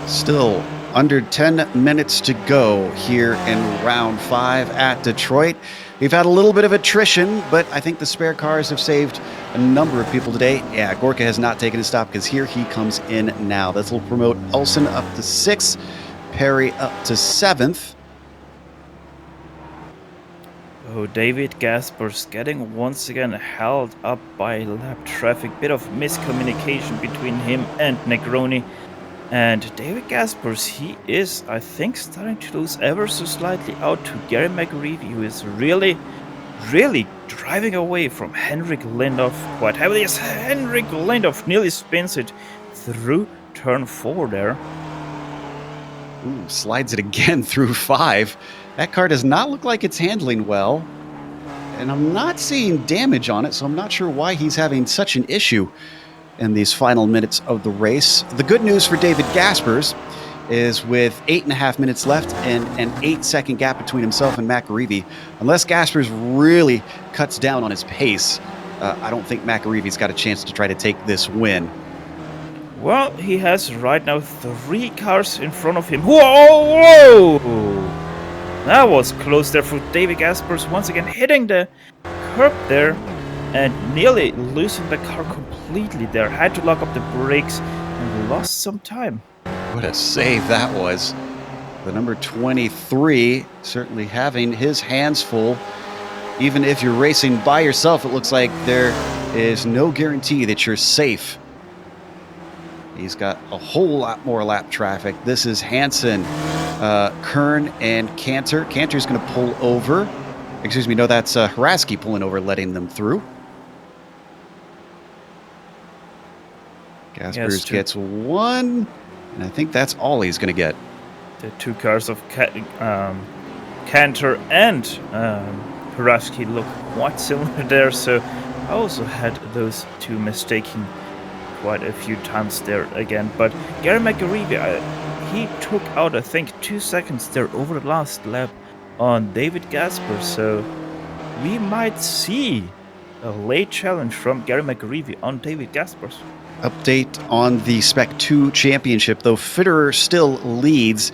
Still under 10 minutes to go here in round 5 at Detroit. We've had a little bit of attrition, but I think the spare cars have saved a number of people today. Yeah, Gorka has not taken a stop, because here he comes in now. This will promote Elson up to 6th, Perry up to 7th. Oh, David Gaspers getting once again held up by lap traffic. Bit of miscommunication between him and Negroni. And David Gaspers, he is, I think, starting to lose ever so slightly out to Gary McGreevy, who is really driving away from Henrik Lindoff quite heavily, as Henrik Lindoff nearly spins it through turn 4 there. Ooh, slides it again through 5. That car does not look like it's handling well. And I'm not seeing damage on it, so I'm not sure why he's having such an issue in these final minutes of the race. The good news for David Gaspers is with 8.5 minutes left and an 8-second gap between himself and McAreevy, unless Gaspers really cuts down on his pace, I don't think McAreevy's got a chance to try to take this win. Well, he has right now 3 cars in front of him. Whoa! That was close there for David Gaspers, once again hitting the curb there and nearly losing the car completely there. Had to lock up the brakes and lost some time. What a save that was. The number 23 certainly having his hands full. Even if you're racing by yourself, it looks like there is no guarantee that you're safe. He's got a whole lot more lap traffic. This is Hansen, Kern, and Cantor. Cantor's going to pull over. Excuse me, no, that's Haraski pulling over, letting them through. Gaspers gets 1, and I think that's all he's going to get. The 2 cars of Cantor and Haraski look quite similar there, so I also had those 2 mistaken quite a few times there again. But Gary McAreevy, he took out, I think, 2 seconds there over the last lap on David Gaspers, so we might see a late challenge from Gary McAreevy on David Gaspers. Update on the Spec 2 championship, though Fitterer still leads.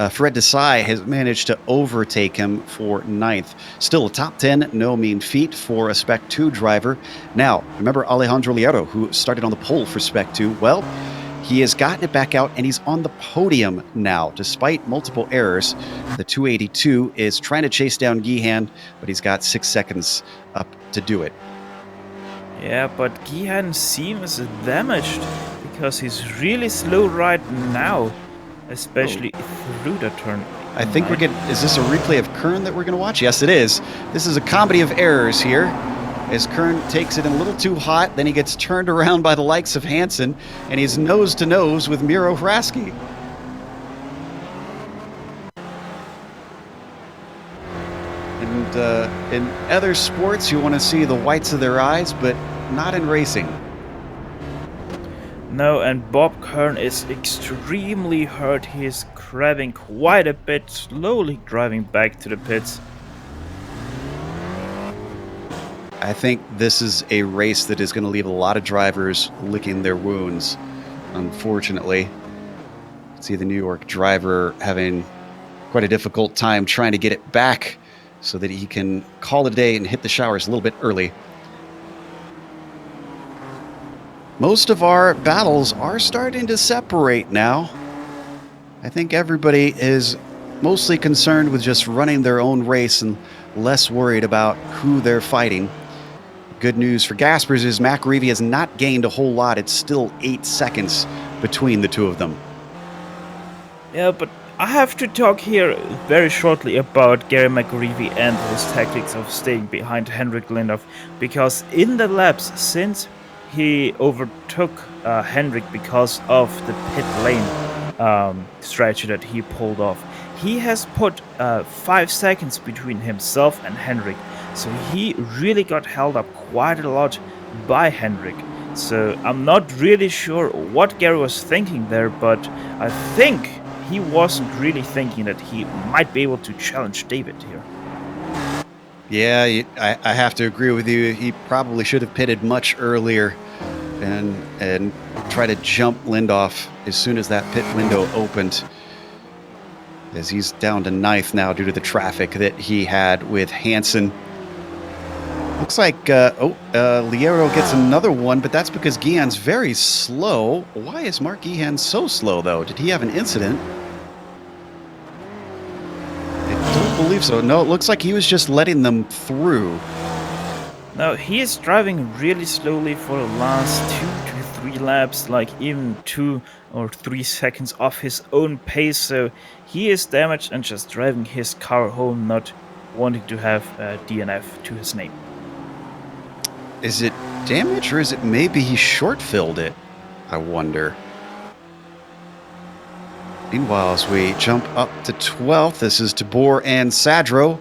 Fred Desai has managed to overtake him for 9th. Still a top 10, no mean feat for a Spec 2 driver. Now, remember Alejandro Liero, who started on the pole for Spec 2? Well, he has gotten it back out, and he's on the podium now, despite multiple errors. The 282 is trying to chase down Gihan, but he's got 6 seconds up to do it. Yeah, but Gihan seems damaged because he's really slow right now, especially through the turn. I think we're getting... Is this a replay of Kern that we're going to watch? Yes, it is. This is a comedy of errors here, as Kern takes it in a little too hot, then he gets turned around by the likes of Hansen, and he's nose-to-nose with Miro Hraski. And in other sports, you want to see the whites of their eyes, but not in racing. No, and Bob Kern is extremely hurt. He's grabbing quite a bit, slowly driving back to the pits. I think this is a race that is going to leave a lot of drivers licking their wounds, unfortunately. See the New York driver having quite a difficult time trying to get it back so that he can call it a day and hit the showers a little bit early. Most of our battles are starting to separate now. I think everybody is mostly concerned with just running their own race and less worried about who they're fighting. Good news for Gaspers is McAreevy has not gained a whole lot. It's still 8 seconds between the two of them. Yeah, but I have to talk here very shortly about Gary McAreevy and his tactics of staying behind Henrik Lindoff, because in the laps since he overtook Henrik because of the pit lane strategy that he pulled off, he has put 5 seconds between himself and Henrik. So he really got held up quite a lot by Henrik. So I'm not really sure what Gary was thinking there, but I think he wasn't really thinking that he might be able to challenge David here. Yeah, I have to agree with you. He probably should have pitted much earlier and try to jump Lindoff as soon as that pit window opened, as he's down to 9th now due to the traffic that he had with Hansen. Looks like Liero gets another one, but that's because Gihan's very slow. Why is Mark Gihan so slow, though? Did he have an incident? I don't believe so. No, it looks like he was just letting them through. No, he is driving really slowly for the last 2 to 3 laps, like even 2 or 3 seconds off his own pace. So he is damaged and just driving his car home, not wanting to have a DNF to his name. Is it damage, or is it maybe he short-filled it? I wonder. Meanwhile, as we jump up to 12th, this is Tabor and Sadro.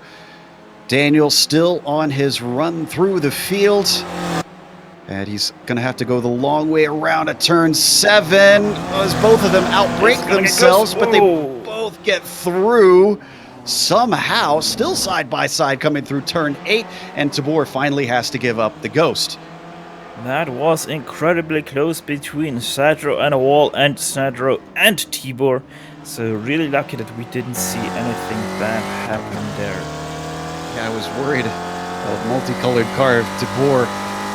Daniel still on his run through the field. And he's going to have to go the long way around at turn 7 as both of them outbrake themselves, but they both get through somehow, still side by side coming through turn 8, and Tabor finally has to give up the ghost. That was incredibly close between Sadro and a wall and Sadro and Tibor. So really lucky that we didn't see anything bad happen there. Yeah, I was worried about multicolored car of Tibor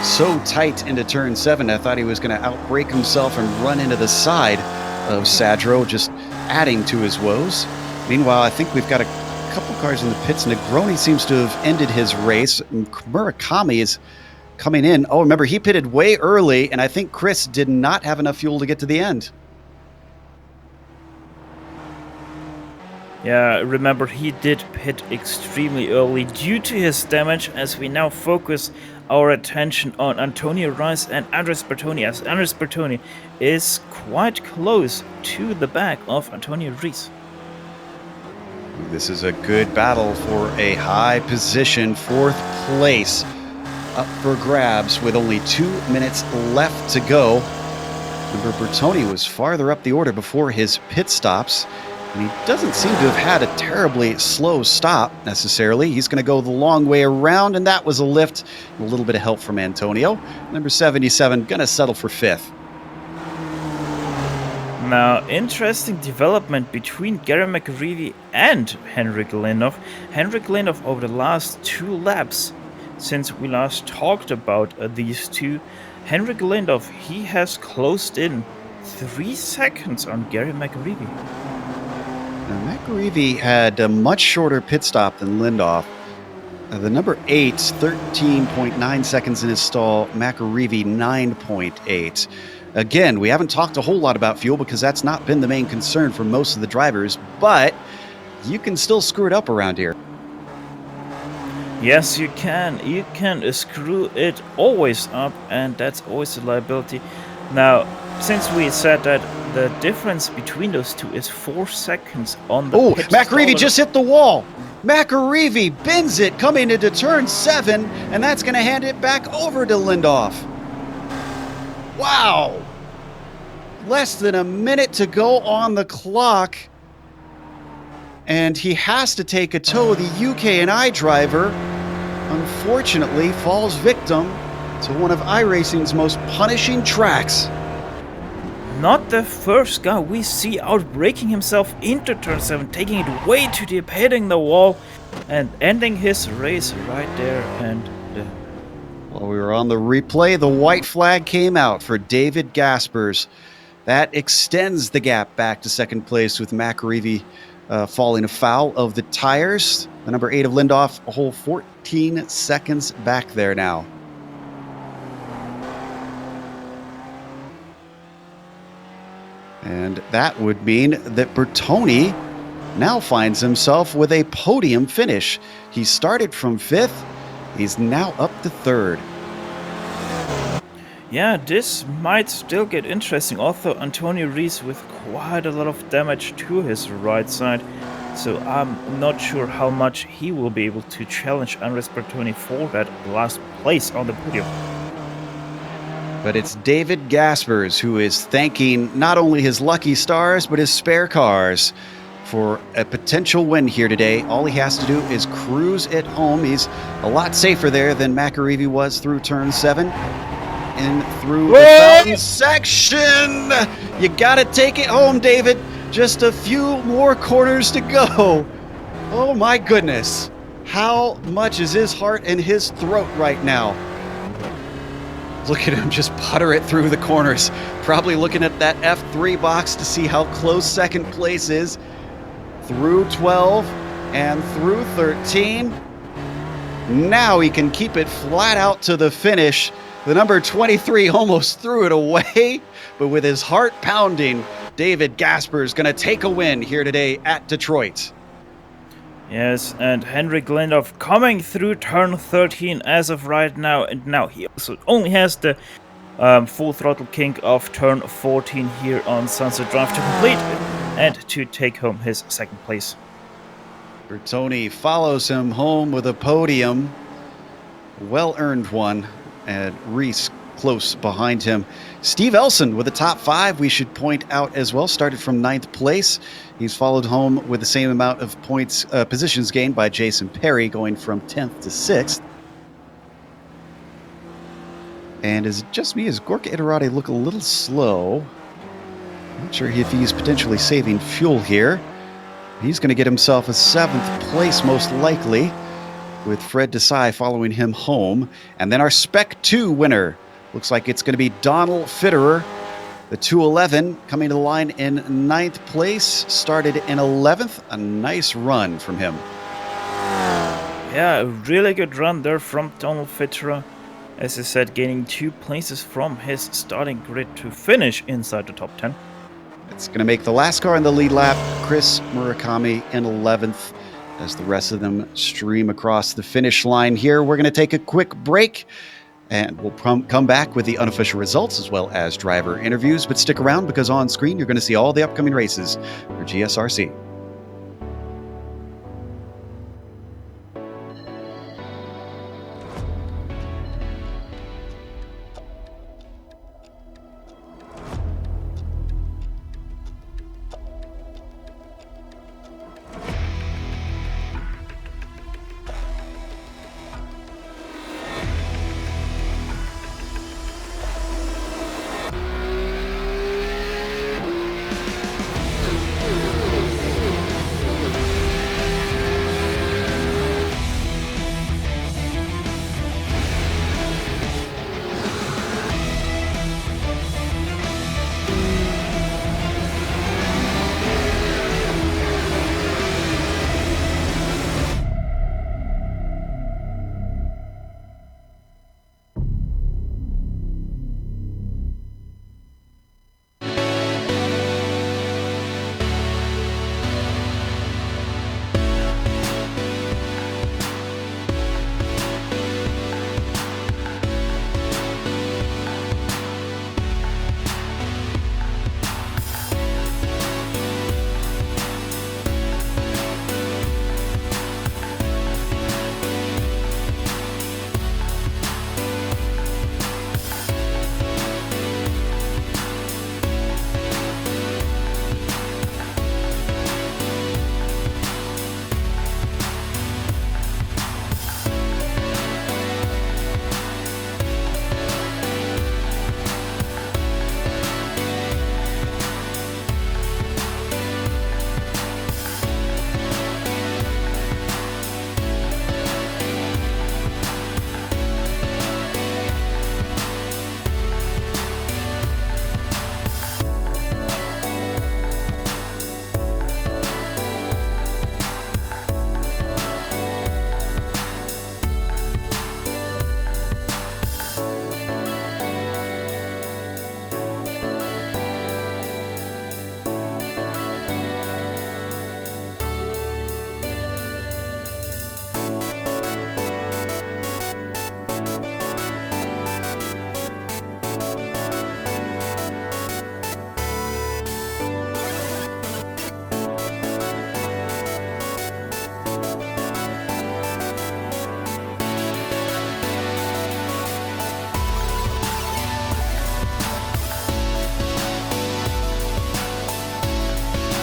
so tight into turn 7. I thought he was going to outbrake himself and run into the side of Sadro, just adding to his woes. Meanwhile, I think we've got a couple cars in the pits. Negroni seems to have ended his race. Murakami is coming in. Oh, remember, he pitted way early, and I think Chris did not have enough fuel to get to the end. Yeah, remember, he did pit extremely early due to his damage, as we now focus our attention on Antonio Rice and Andres Bertoni, as Andres Bertoni is quite close to the back of Antonio Rice. This is a good battle for a high position, 4th place. Up for grabs with only 2 minutes left to go. Remember, Bertoni was farther up the order before his pit stops, and he doesn't seem to have had a terribly slow stop necessarily. He's going to go the long way around, and that was a lift. A little bit of help from Antonio. Number 77 going to settle for 5th. Now, interesting development between Gary McAreevy and Henrik Lindhoff. Henrik Lindhoff over the last 2 laps, since we last talked about these two, Henrik Lindhoff, he has closed in 3 seconds on Gary McAreevy. Now, McAreevy had a much shorter pit stop than Lindhoff. The number 8, 13.9 seconds in his stall. McAreevy, 9.8. Again, we haven't talked a whole lot about fuel because that's not been the main concern for most of the drivers, but you can still screw it up around here. Yes, you can. You can screw it always up, and that's always a liability. Now, since we said that the difference between those two is 4 seconds on the pit McAreevy just hit the wall. McAreevy bends it coming into turn 7, and that's going to hand it back over to Lindhoff. Wow. Less than a minute to go on the clock. And he has to take a tow. The UK&I driver, unfortunately, falls victim to one of iRacing's most punishing tracks. Not the first guy we see outbraking himself into turn 7, taking it way too deep, hitting the wall, and ending his race right there. And while we were on the replay, the white flag came out for David Gaspers. That extends the gap back to second place, with McAreevy falling afoul of the tires. The number 8 of Lindhoff, a whole 14 seconds back there now. And that would mean that Bertoni now finds himself with a podium finish. He started from 5th. He's now up to 3rd. yeah, this might still get interesting. Although Antonio Rice with quite a lot of damage to his right side. So I'm not sure how much he will be able to challenge Andres Bertoni for that last place on the podium. But it's David Gaspers who is thanking not only his lucky stars, but his spare cars for a potential win here today. All he has to do is cruise it home. He's a lot safer there than McAreevy was through turn 7 and through the fountain section. You got to take it home, David. Just a few more corners to go. Oh my goodness. How much is his heart in his throat right now? Look at him just putter it through the corners. Probably looking at that F3 box to see how close second place is. Through 12 and through 13. Now he can keep it flat out to the finish. The number 23 almost threw it away, but with his heart pounding, David Gasper is going to take a win here today at Detroit. Yes, and Henrik Lindhoff coming through turn 13 as of right now, and now he also only has the full throttle kink of turn 14 here on Sunset Drive to complete and to take home his second place. Bertoni follows him home with a podium. Well-earned one, and Reese close behind him. Steve Elson with the top 5, we should point out as well, started from 9th place. He's followed home with the same amount of points, positions gained by Jason Perry, going from 10th to 6th. And is it just me? Does Gorka Iterati look a little slow? Not sure if he's potentially saving fuel here. He's going to get himself a 7th place, most likely, with Fred Desai following him home. And then our Spec 2 winner. Looks like it's going to be Donald Fitterer. The 211 coming to the line in 9th place. Started in 11th. A nice run from him. Yeah, a really good run there from Donald Fitterer. As I said, gaining 2 places from his starting grid to finish inside the top 10. It's going to make the last car in the lead lap, Chris Murakami in 11th, as the rest of them stream across the finish line here. We're going to take a quick break, and we'll come back with the unofficial results as well as driver interviews. But stick around, because on screen you're going to see all the upcoming races for GSRC.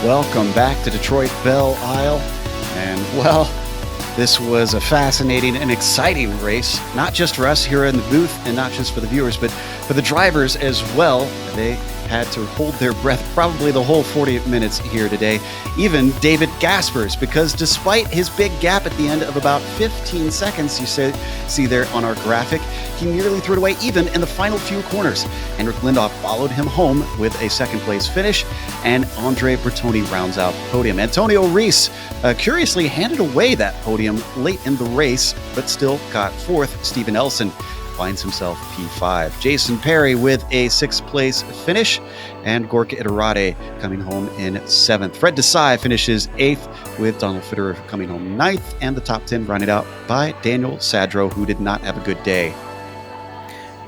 Welcome back to Detroit Belle Isle. And, well, this was a fascinating and exciting race, not just for us here in the booth and not just for the viewers, but for the drivers as well. They had to hold their breath probably the whole 48 minutes here today. Even David Gaspers, because despite his big gap at the end of about 15 seconds, you see there on our graphic, he nearly threw it away even in the final few corners. Henrik Lindhoff followed him home with a second place finish, and Andre Bertoni rounds out the podium. Antonio Reese curiously handed away that podium late in the race, but still got fourth. Stephen Elson finds himself P5. Jason Perry with a 6th place finish, and Gorka Iterade coming home in 7th. Fred Desai finishes 8th, with Donald Fitterer coming home 9th, and the top 10 rounded out by Daniel Sadro, who did not have a good day.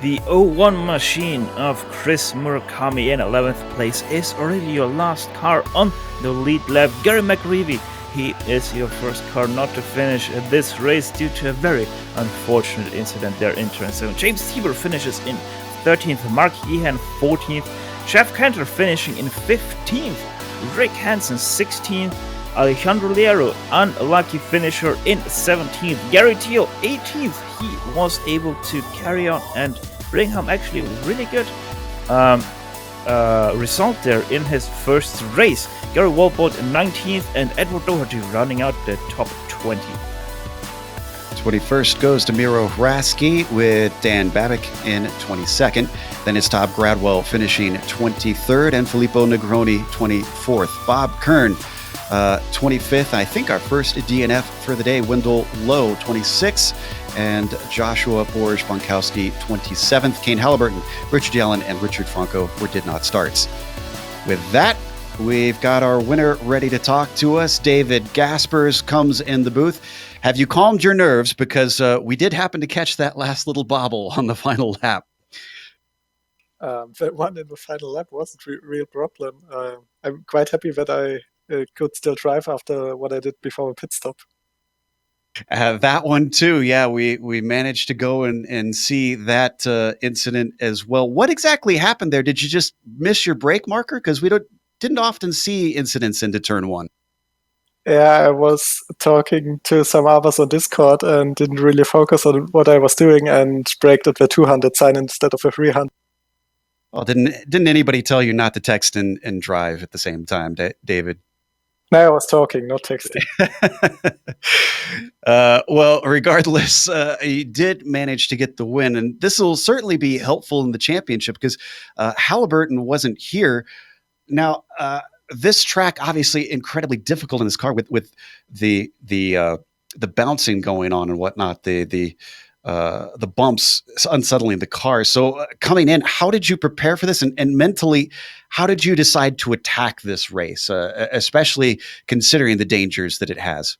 The 01 machine of Chris Murakami in 11th place is already your last car on the lead lap. Gary McGreevy, he is your first car not to finish this race due to a very unfortunate incident there in turn 7. James Tieber finishes in 13th, Mark Ehan 14th, Jeff Cantor finishing in 15th, Rick Hansen 16th, Alejandro Liero, unlucky finisher in 17th, Gary Teal 18th. He was able to carry on and bring home actually a really good result there in his first race. Gary Walbot 19th, and Edward Doherty rounding out the top 20. 21st goes to Miro Rasky with Dan Babick in 22nd. Then it's Todd Gradwell finishing 23rd, and Filippo Negroni 24th. Bob Kern 25th, I think our first DNF for the day. Wendell Lowe 26th, and Joshua Borge Bonkowski 27th. Kane Halliburton, Richard Allen, and Richard Franco were did not starts. With that, we've got our winner ready to talk to us. David Gaspers comes in the booth. Have you calmed your nerves? Because we did happen to catch that last little bobble on the final lap. That one in the final lap wasn't a real problem. I'm quite happy that I could still drive after what I did before a pit stop. That one too, yeah. We managed to go and see that incident as well. What exactly happened there? Did you just miss your brake marker? Because we didn't often see incidents into turn 1. Yeah, I was talking to some others on Discord and didn't really focus on what I was doing and braked at the 200 sign instead of the 300. Well, didn't anybody tell you not to text and drive at the same time, David? No, I was talking, not texting. Well, regardless, you did manage to get the win, and this will certainly be helpful in the championship because Halliburton wasn't here. Now, this track obviously incredibly difficult in this car with the bouncing going on and whatnot, the bumps unsettling the car. So coming in, how did you prepare for this? And mentally, how did you decide to attack this race, especially considering the dangers that it has?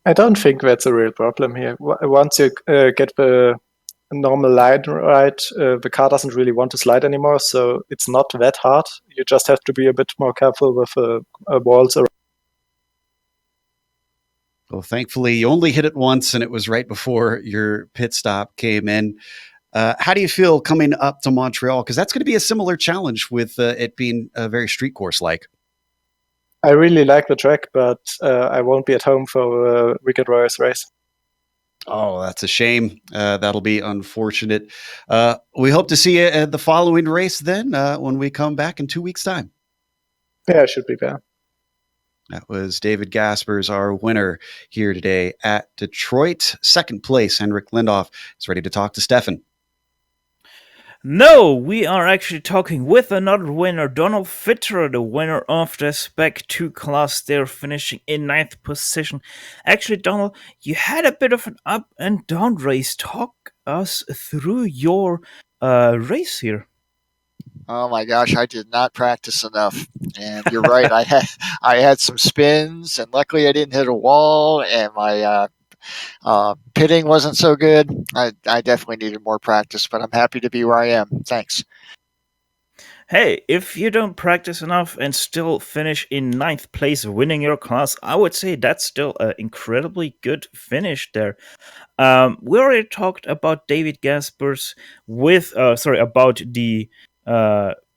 I don't think that's a real problem here. Once you get the normal line right, the car doesn't really want to slide anymore, so it's not that hard. You just have to be a bit more careful with walls around. Well, thankfully, you only hit it once, and it was right before your pit stop came in. How do you feel coming up to Montreal? Because that's going to be a similar challenge with it being a very street course-like. I really like the track, but I won't be at home for a Wicked Warriors race. Oh, that's a shame. That'll be unfortunate. We hope to see you at the following race then when we come back in 2 weeks' time. Yeah, I should be there. That was David Gaspers, our winner here today at Detroit. Second place, Henrik Lindoff is ready to talk to Stefan. No, we are actually talking with another winner, Donald Fitterer, the winner of the Spec 2 class there, finishing in 9th position. Actually, Donald, you had a bit of an up and down race. Talk us through your race here. Oh my gosh, I did not practice enough. And you're right, I had some spins, and luckily I didn't hit a wall, and my pitting wasn't so good. I definitely needed more practice, but I'm happy to be where I am. Thanks. Hey, if you don't practice enough and still finish in 9th place winning your class, I would say that's still an incredibly good finish there. We already talked about David Gaspers about the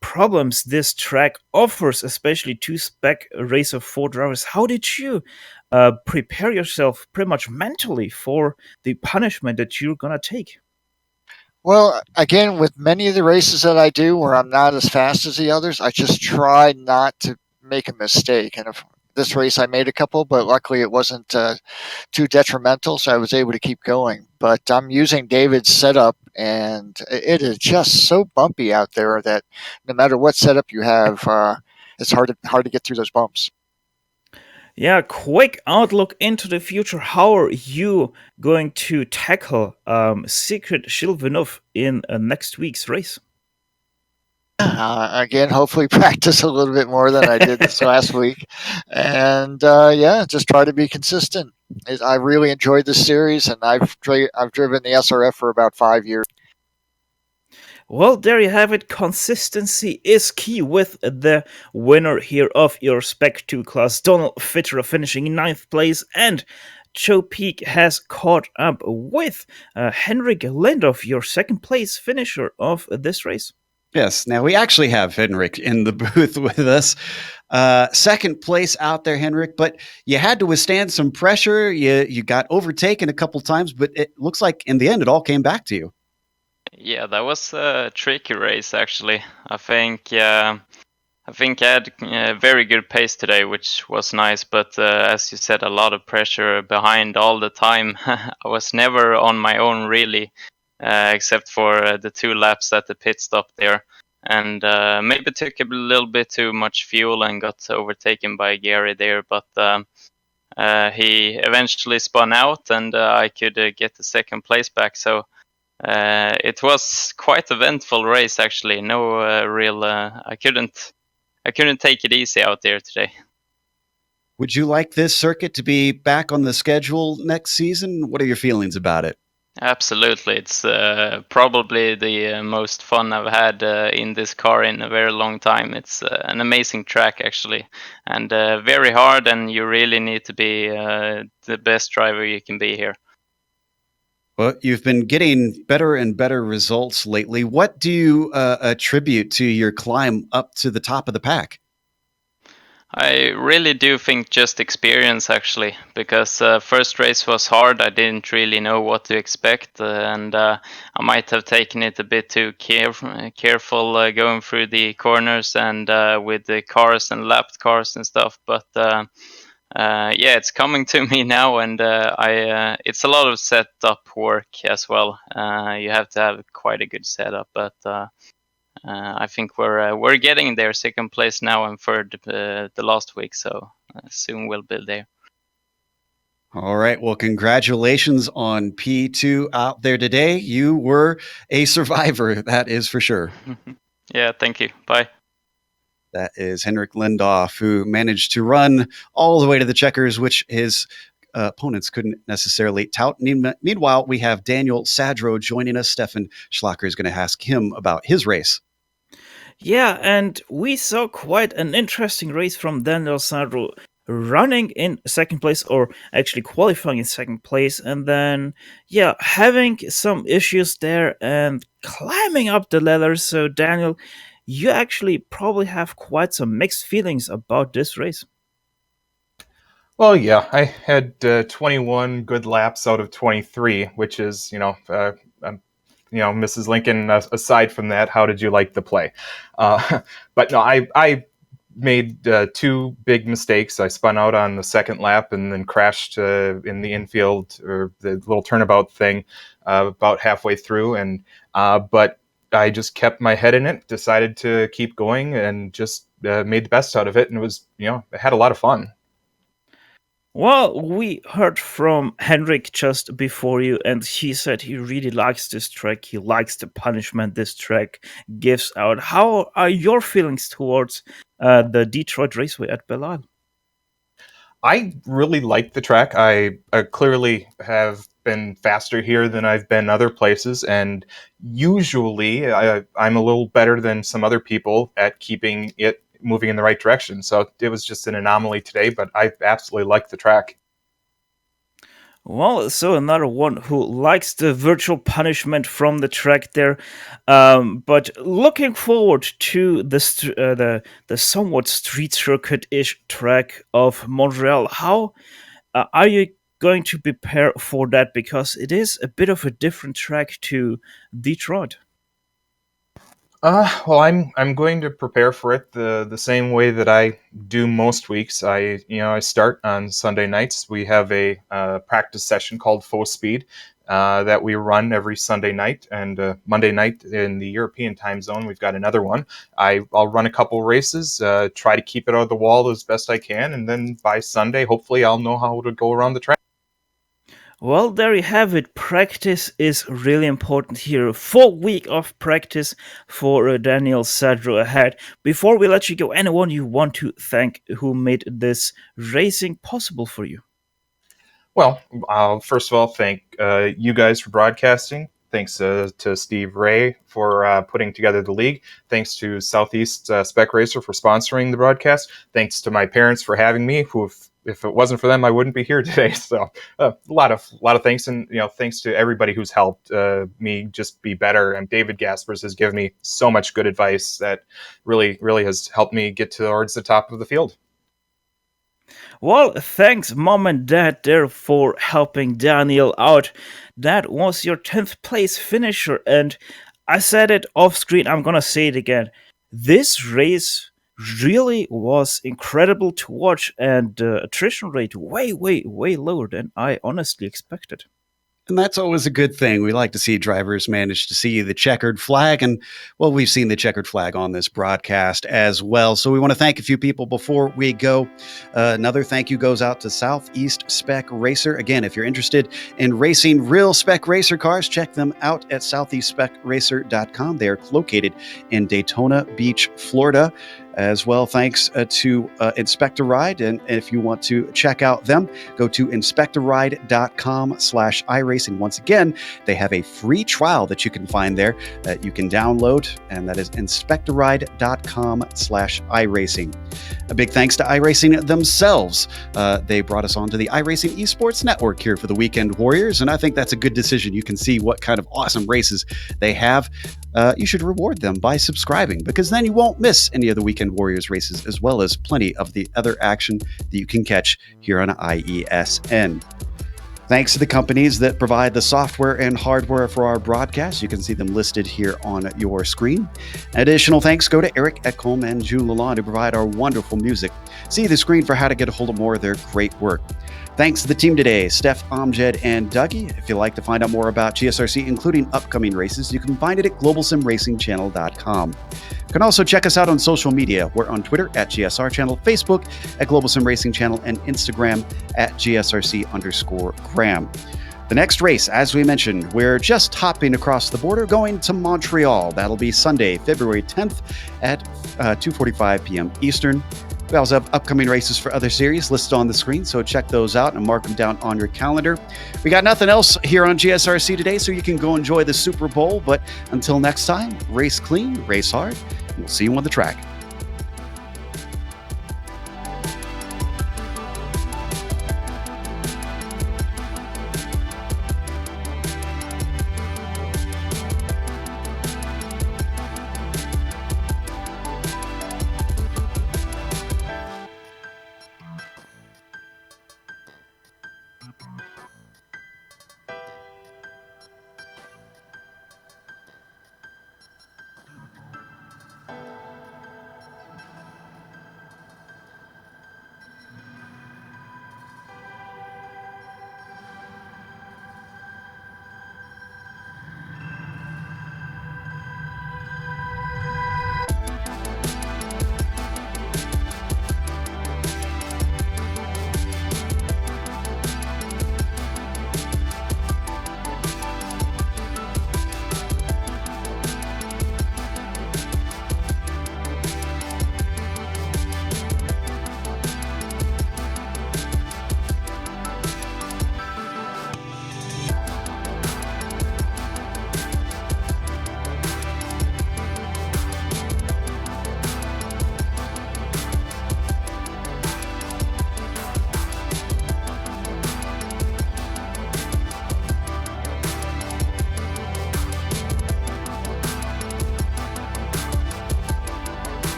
problems this track offers, especially to Spec Racer 4 drivers. How did you prepare yourself pretty much mentally for the punishment that you're going to take? Well, again, with many of the races that I do where I'm not as fast as the others, I just try not to make a mistake. And if this race I made a couple, but luckily it wasn't too detrimental, so I was able to keep going. But I'm using David's setup, and it is just so bumpy out there that no matter what setup you have, it's hard to get through those bumps. Yeah, quick outlook into the future. How are you going to tackle Secret Shilvanov in next week's race? Again, hopefully practice a little bit more than I did this last week, and just try to be consistent. I really enjoyed this series, and I've driven the SRF for about 5 years. Well, there you have it. Consistency is key with the winner here of your Spec 2 class, Donald Fitterer, finishing in 9th place, and Joe Peak has caught up with Henrik Lindhoff, your 2nd place finisher of this race. Yes, now we actually have Henrik in the booth with us. 2nd place out there, Henrik, but you had to withstand some pressure. You got overtaken a couple times, but it looks like in the end it all came back to you. Yeah, that was a tricky race actually. I think I had a very good pace today, which was nice. But as you said, a lot of pressure behind all the time. I was never on my own really, except for the 2 laps at the pit stop there, and maybe took a little bit too much fuel and got overtaken by Gary there. But he eventually spun out, and I could get the 2nd place back. So. It was quite an eventful race, actually. No real. I couldn't take it easy out there today. Would you like this circuit to be back on the schedule next season? What are your feelings about it? Absolutely, it's probably the most fun I've had in this car in a very long time. It's an amazing track, actually, and very hard. And you really need to be the best driver you can be here. Well, you've been getting better and better results lately. What do you attribute to your climb up to the top of the pack? I really do think just experience, actually, because first race was hard. I didn't really know what to expect, and I might have taken it a bit too careful going through the corners and with the cars and lapped cars and stuff. But yeah, it's coming to me now, and it's a lot of setup work as well. You have to have quite a good setup, but I think we're getting there. 2nd place now and 3rd the last week, so soon we'll be there. All right. Well, congratulations on P2 out there today. You were a survivor, that is for sure. Yeah, thank you. Bye. That is Henrik Lindhoff, who managed to run all the way to the checkers, which his opponents couldn't necessarily tout. Meanwhile, we have Daniel Sadro joining us. Stefan Schlacker is going to ask him about his race. Yeah, and we saw quite an interesting race from Daniel Sadro, running in 2nd place, or actually qualifying in 2nd place, and then, yeah, having some issues there and climbing up the ladder. So, Daniel, you actually probably have quite some mixed feelings about this race. Well, yeah, I had 21 good laps out of 23, which is, Mrs. Lincoln, aside from that, how did you like the play? But no, I made 2 big mistakes. I spun out on the 2nd lap and then crashed in the infield, or the little turnabout thing, about halfway through. And but I just kept my head in it, decided to keep going, and just made the best out of it. And it was, I had a lot of fun. Well, we heard from Henrik just before you, and he said he really likes this track. He likes the punishment this track gives out. How are your feelings towards the Detroit Raceway at Belle Isle? I really like the track. I clearly have been faster here than I've been other places, and usually I'm a little better than some other people at keeping it moving in the right direction. So it was just an anomaly today, but I absolutely like the track. Well, so another one who likes the virtual punishment from the track there. But looking forward to the somewhat street circuit-ish track of Montreal, how are you going to prepare for that? Because it is a bit of a different track to Detroit. Well, I'm going to prepare for it the same way that I do most weeks. I start on Sunday nights. We have a practice session called Faux Speed that we run every Sunday night, and Monday night in the European time zone we've got another one. I'll run a couple races, try to keep it out of the wall as best I can, and then by Sunday, hopefully, I'll know how to go around the track. Well, there you have it. Practice is really important here. A full week of practice for Daniel Sadro ahead. Before we let you go, anyone you want to thank who made this racing possible for you? Well, I'll first of all thank you guys for broadcasting. Thanks to Steve Ray for putting together the league. Thanks to Southeast Spec Racer for sponsoring the broadcast. Thanks to my parents for having me, who if it wasn't for them, I wouldn't be here today. So a lot of thanks, and thanks to everybody who's helped me just be better. And David Gaspers has given me so much good advice that really has helped me get towards the top of the field. Well, thanks, Mom and Dad, there for helping Daniel out. That was your 10th place finisher, and I said it off screen, I'm gonna say it again. This race really was incredible to watch, and attrition rate way lower than I honestly expected. And that's always a good thing. We like to see drivers manage to see the checkered flag. And, well, we've seen the checkered flag on this broadcast as well. So we want to thank a few people before we go. Another thank you goes out to Southeast Spec Racer. Again, if you're interested in racing real spec racer cars, check them out at southeastspecracer.com. They are located in Daytona Beach, Florida. As well, thanks to Inspector Ride. And if you want to check out them, go to inspectorride.com/iRacing. Once again, they have a free trial that you can find there that you can download, and that is inspectorride.com/iRacing. A big thanks to iRacing themselves. They brought us onto the iRacing Esports Network here for the Weekend Warriors, and I think that's a good decision. You can see what kind of awesome races they have. You should reward them by subscribing, because then you won't miss any of the Weekend Warriors races, as well as plenty of the other action that you can catch here on IESN. Thanks to the companies that provide the software and hardware for our broadcast. You can see them listed here on your screen. Additional thanks go to Eric Ekholm and Jules Lalonde, who provide our wonderful music. See the screen for how to get a hold of more of their great work. Thanks to the team today, Steph, Amjed, and Dougie. If you'd like to find out more about GSRC, including upcoming races, you can find it at globalsimracingchannel.com. You can also check us out on social media. We're on Twitter at GSR Channel, Facebook at Global Sim Racing Channel, and Instagram at GSRC_Graham. The next race, as we mentioned, we're just hopping across the border going to Montreal. That'll be Sunday, February 10th at 2:45 p.m. Eastern. We also have upcoming races for other series listed on the screen, so check those out and mark them down on your calendar. We got nothing else here on GSRC today, so you can go enjoy the Super Bowl. But until next time, race clean, race hard, and we'll see you on the track.